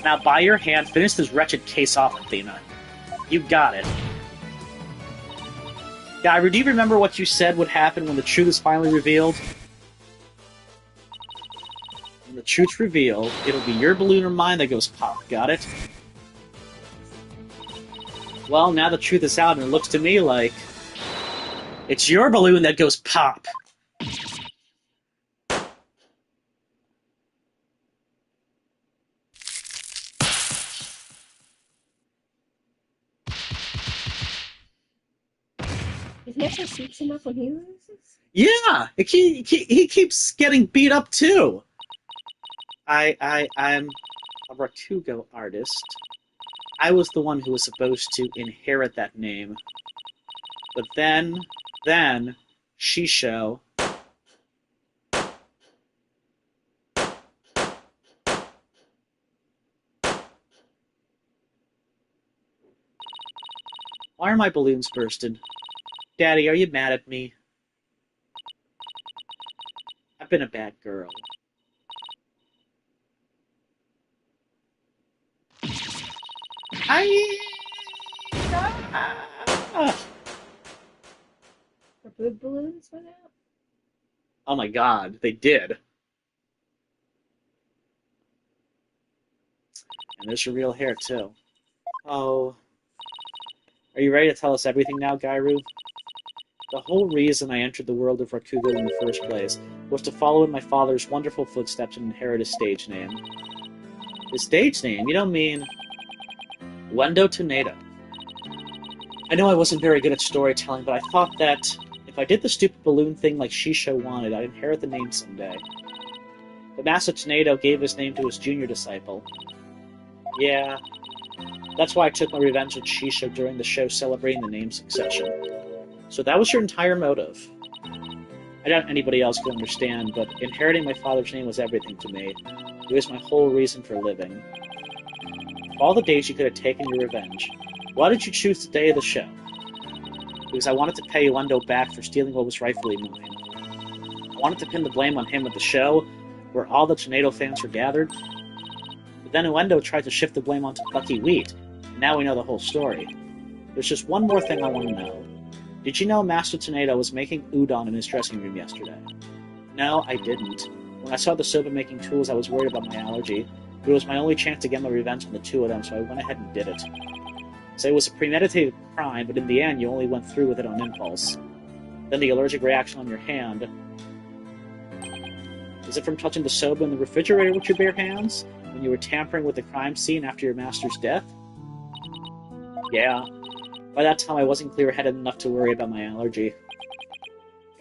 Now, by your hand, finish this wretched case off, Athena. You got it. Gairu, do you remember what you said would happen when the truth is finally revealed? When the truth's revealed, it'll be your balloon or mine that goes pop. Got it? Well, now the truth is out, and it looks to me like it's your balloon that goes pop. Is he actually shoots him up when he loses? Yeah, he keeps getting beat up too. I'm a Rakugo artist. I was the one who was supposed to inherit that name. But then, Shisho. Why are my balloons bursted? Daddy, are you mad at me? I've been a bad girl. The boob balloons went out? Oh my god, they did. And there's your real hair, too. Oh. Are you ready to tell us everything now, Gairu? The whole reason I entered the world of Rakugo in the first place was to follow in my father's wonderful footsteps and inherit his stage name. His stage name? You don't mean... Wendo Tornado. I know I wasn't very good at storytelling, but I thought that if I did the stupid balloon thing like Shisho wanted, I'd inherit the name someday. But Master Tornado gave his name to his junior disciple. Yeah, that's why I took my revenge on Shisho during the show celebrating the name succession. So that was your entire motive. I doubt anybody else could understand, but inheriting my father's name was everything to me. It was my whole reason for living. Of all the days you could have taken your revenge, why did you choose the day of the show? Because I wanted to pay Wendo back for stealing what was rightfully mine. I wanted to pin the blame on him at the show, where all the Tornado fans were gathered. But then Wendo tried to shift the blame onto Bucky Wheat, and now we know the whole story. There's just one more thing I want to know. Did you know Master Tornado was making udon in his dressing room yesterday? No, I didn't. When I saw the soba making tools, I was worried about my allergy, but it was my only chance to get my revenge on the two of them, so I went ahead and did it. So it was a premeditated crime, but in the end, you only went through with it on impulse. Then the allergic reaction on your hand. Is it from touching the soba in the refrigerator with your bare hands? When you were tampering with the crime scene after your master's death? Yeah. By that time, I wasn't clear-headed enough to worry about my allergy.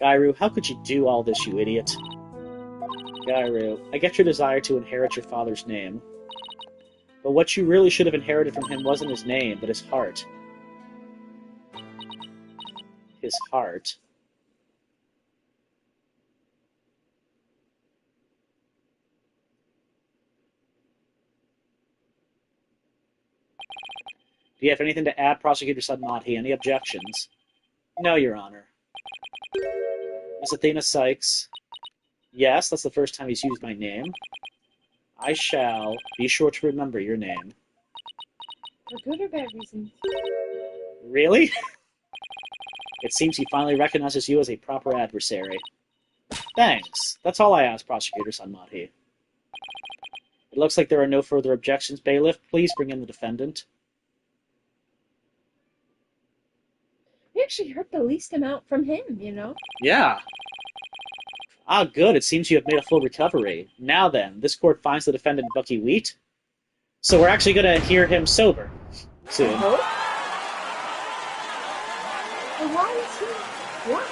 Gairu, how could you do all this, you idiot? Gairu, I get your desire to inherit your father's name. But what you really should have inherited from him wasn't his name, but his heart. His heart. Do you have anything to add, Prosecutor Sadmati? Any objections? No, Your Honor. Miss Athena Sykes. Yes, that's the first time he's used my name. I shall be sure to remember your name. For good or bad reasons. Really? It seems he finally recognizes you as a proper adversary. Thanks. That's all I ask, Prosecutor Sanmati. It looks like there are no further objections, Bailiff. Please bring in the defendant. We actually heard the least amount from him, you know? Yeah. Ah, good. It seems you have made a full recovery. Now then, this court finds the defendant Bucky Wheat. So we're actually going to hear him sober soon. Oh? Well, why is he... What?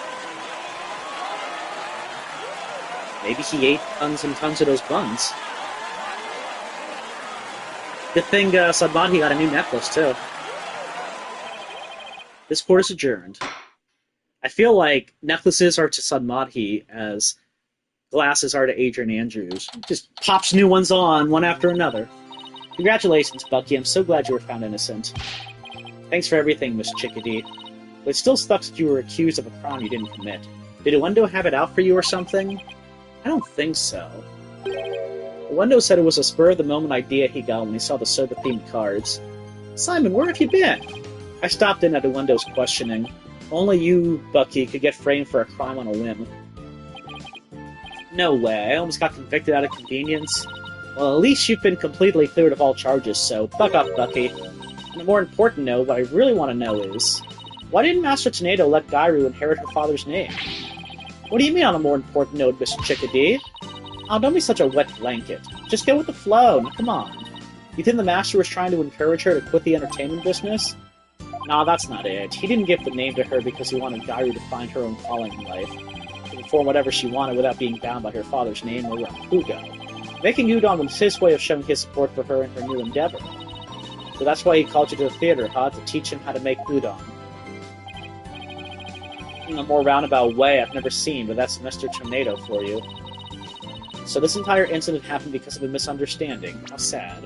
Maybe he ate tons and tons of those buns. Good thing Sadmati got a new necklace, too. This court is adjourned. I feel like necklaces are to Sadmati as glasses are to Adrian Andrews. Just pops new ones on, one after another. Congratulations, Bucky. I'm so glad you were found innocent. Thanks for everything, Miss Chickadee. But it still sucks that you were accused of a crime you didn't commit. Did Uendo have it out for you or something? I don't think so. Uendo said it was a spur-of-the-moment idea he got when he saw the soda-themed cards. Simon, where have you been? I stopped in at Uendo's questioning. Only you, Bucky, could get framed for a crime on a whim. No way, I almost got convicted out of convenience. Well, at least you've been completely cleared of all charges, so buck up, Bucky. On a more important note, what I really want to know is, why didn't Master Tornado let Gairu inherit her father's name? What do you mean on a more important note, Miss Chickadee? Oh, don't be such a wet blanket. Just go with the flow, now, come on. You think the Master was trying to encourage her to quit the entertainment business? Nah, that's not it. He didn't give the name to her because he wanted Gairu to find her own calling in life, to perform whatever she wanted without being bound by her father's name or Rakugo. Making Udon was his way of showing his support for her in her new endeavor. So that's why he called you to the theater, huh? To teach him how to make udon. In a more roundabout way I've never seen, but that's Mr. Tornado for you. So this entire incident happened because of a misunderstanding. How sad.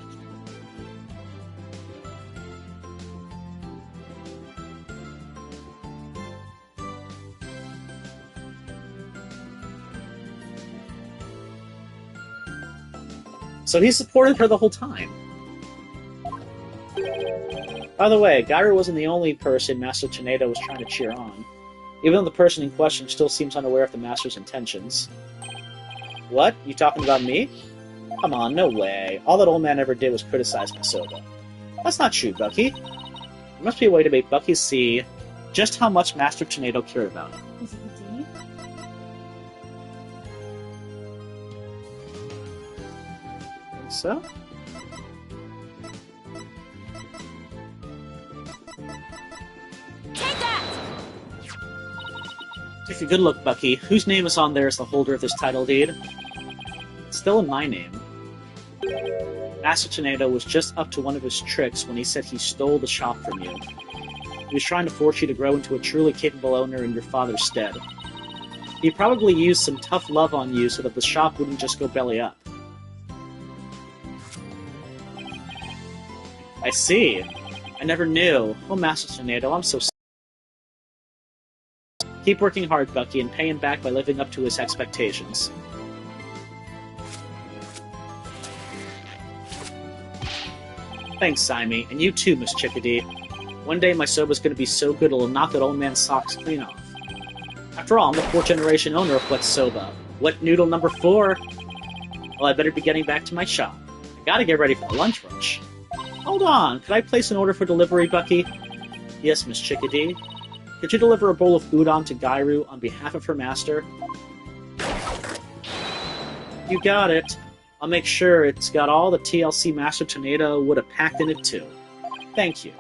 So he supported her the whole time. By the way, Gairu wasn't the only person Master Tornado was trying to cheer on, even though the person in question still seems unaware of the Master's intentions. What? You talking about me? Come on, no way. All that old man ever did was criticize Masoba. That's not true, Bucky. There must be a way to make Bucky see just how much Master Tornado cared about him. Is it a deed? Think so? Take that! Take a good look, Bucky. Whose name is on there as the holder of this title deed? It's still in my name. Master Tornado was just up to one of his tricks when he said he stole the shop from you. He was trying to force you to grow into a truly capable owner in your father's stead. He probably used some tough love on you so that the shop wouldn't just go belly up. I see. I never knew. Oh, Master Tornado, I'm so sorry. Keep working hard, Bucky, and pay him back by living up to his expectations. Thanks, Saimi, and you too, Miss Chickadee. One day my soba's gonna be so good it'll knock that old man's socks clean off. After all, I'm the 4th generation owner of Wet Soba. Wet Noodle number 4! Well, I better be getting back to my shop. I gotta get ready for the lunch rush. Hold on, could I place an order for delivery, Bucky? Yes, Miss Chickadee. Could you deliver a bowl of udon to Gairu on behalf of her master? You got it. I'll make sure it's got all the TLC Master Tornado would have packed in it too. Thank you.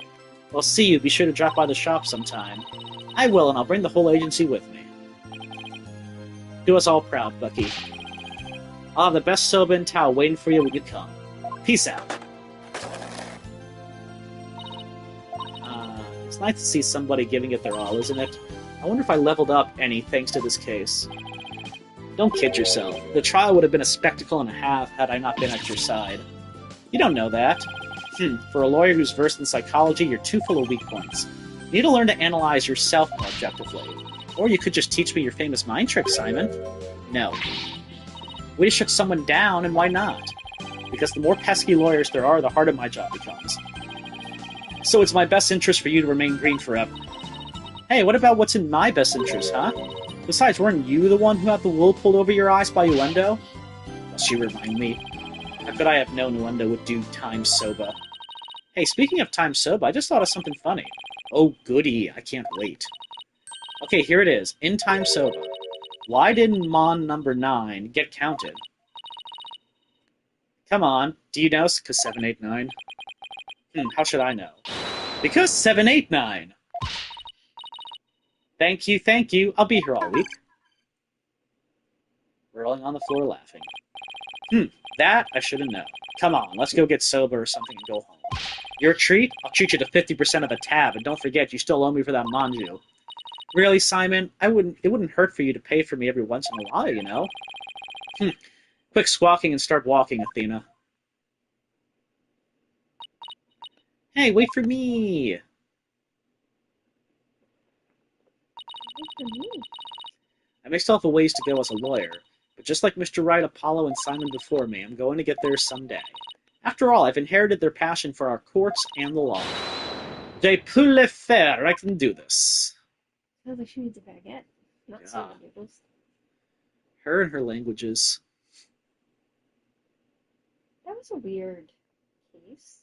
I'll see you. Be sure to drop by the shop sometime. I will, and I'll bring the whole agency with me. Do us all proud, Bucky. I'll have the best soba in town waiting for you when you come. Peace out. It's nice to see somebody giving it their all, isn't it? I wonder if I leveled up any thanks to this case. Don't kid yourself. The trial would have been a spectacle and a half had I not been at your side. You don't know that. For a lawyer who's versed in psychology, you're too full of weak points. You need to learn to analyze yourself more objectively. Or you could just teach me your famous mind trick, Simon. No. We just shook someone down, and why not? Because the more pesky lawyers there are, the harder my job becomes. So it's my best interest for you to remain green forever. Hey, what about what's in my best interest, huh? Besides, weren't you the one who had the wool pulled over your eyes by Uendo? Must you remind me? How could I have known Uendo would do Time Soba? Hey, speaking of Time Soba, I just thought of something funny. Oh, goody, I can't wait. Okay, here it is. In Time Soba. Why didn't Mon number 9 get counted? Come on, do you know? Because 789. How should I know? Because 789! Thank you. I'll be here all week. Rolling on the floor laughing. That I should have known. Come on, let's go get soba or something and go home. Your treat? I'll treat you to 50% of a tab, and don't forget, you still owe me for that manju. Really, Simon? It wouldn't hurt for you to pay for me every once in a while, you know? Quick squawking and start walking, Athena. Hey, wait for me! I may still have a ways to go as a lawyer, but just like Mr. Wright, Apollo, and Simon before me, I'm going to get there someday. After all, I've inherited their passion for our courts and the law. Je peux le faire, I can do this. Sounds like she needs a baguette, not soba noodles. Her and her languages. That was a weird case.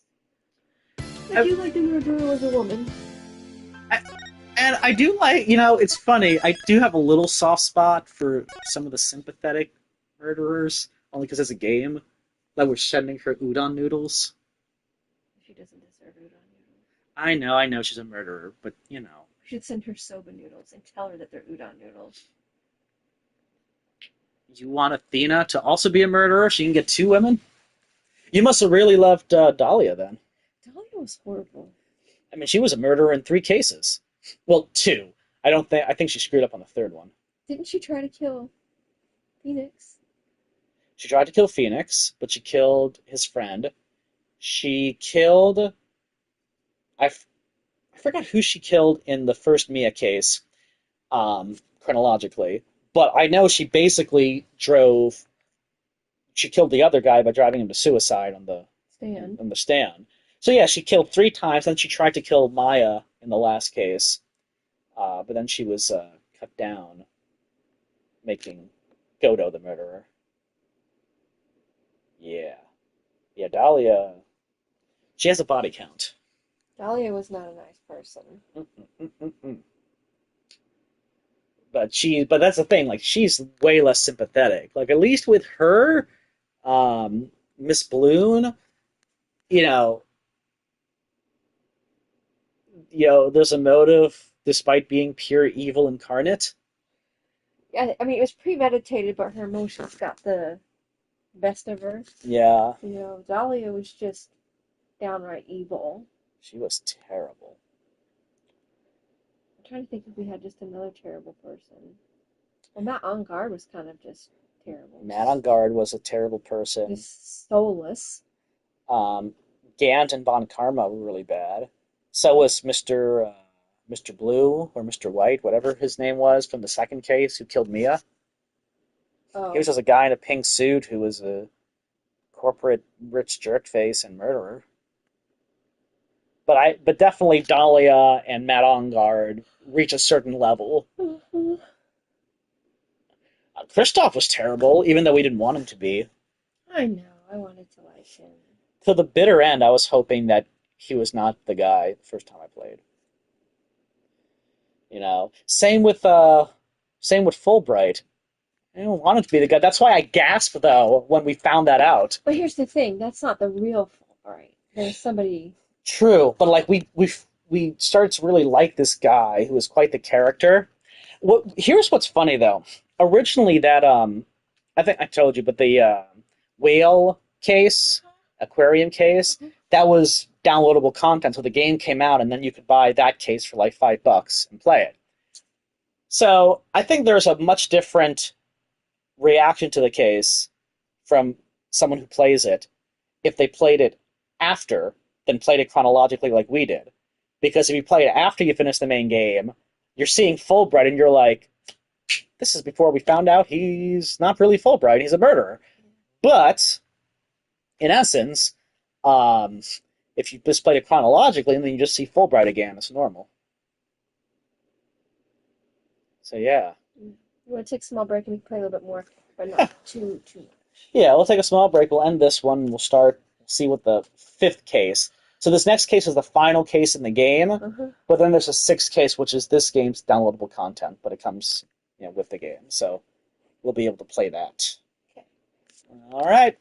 I do like the murderer was a woman. And I do like, it's funny, I do have a little soft spot for some of the sympathetic murderers, only because it's a game. Like we're sending her udon noodles. She doesn't deserve udon noodles. I know she's a murderer, but We should send her soba noodles and tell her that they're udon noodles. You want Athena to also be a murderer? She can get 2 women? You must have really loved Dahlia then. Dahlia was horrible. I mean, she was a murderer in 3 cases. Well, 2. I think she screwed up on the 3rd one. Didn't she try to kill Phoenix? She tried to kill Phoenix, but she killed his friend. She killed... I forgot who she killed in the first Mia case, chronologically. But I know she basically she killed the other guy by driving him to suicide on the stand. So yeah, she killed 3 times, then she tried to kill Maya in the last case. But then she was cut down, making Godo the murderer. Yeah. Yeah, Dahlia, she has a body count. Dahlia was not a nice person. But that's the thing, like, she's way less sympathetic. Like, at least with her, Miss Bloom, there's a motive despite being pure evil incarnate. Yeah, I mean, it was premeditated, but her emotions got the best of her. Yeah. Dahlia was just downright evil. She was terrible. I'm trying to think if we had just another terrible person. Well, Matt on Guard was kind of just terrible. Matt on Guard was a terrible person. Just soulless. Gant and Bon Karma were really bad. So was Mr. Blue, or Mr. White, whatever his name was, from the second case, who killed Mia. Oh. He was just a guy in a pink suit who was a corporate rich jerkface and murderer. But definitely Dahlia and Matt on Guard reach a certain level. Mm-hmm. Kristoff was terrible, even though we didn't want him to be. I know. I wanted to like him. To the bitter end, I was hoping that he was not the guy the first time I played. Same with Fulbright. I don't want it to be the guy. That's why I gasped, though, when we found that out. But here's the thing, that's not the real Fulbright. There's somebody. True, but like we started to really like this guy who was quite the character. Here's what's funny though. Originally, that I think I told you, but the whale case, aquarium case, that was downloadable content. So the game came out, and then you could buy that case for like $5 and play it. So I think there's a much different reaction to the case from someone who plays it if they played it after than played it chronologically like we did. Because if you play it after you finish the main game, you're seeing Fulbright and you're like, this is before we found out he's not really Fulbright, he's a murderer. But, in essence, if you just played it chronologically, and then you just see Fulbright again, it's normal. So yeah. You want to take a small break and we can play a little bit more, but not too much. Yeah, we'll take a small break, we'll end this one, we'll see what the 5th case. So this next case is the final case in the game, but then there's a 6th case, which is this game's downloadable content, but it comes with the game. So we'll be able to play that. Okay. All right.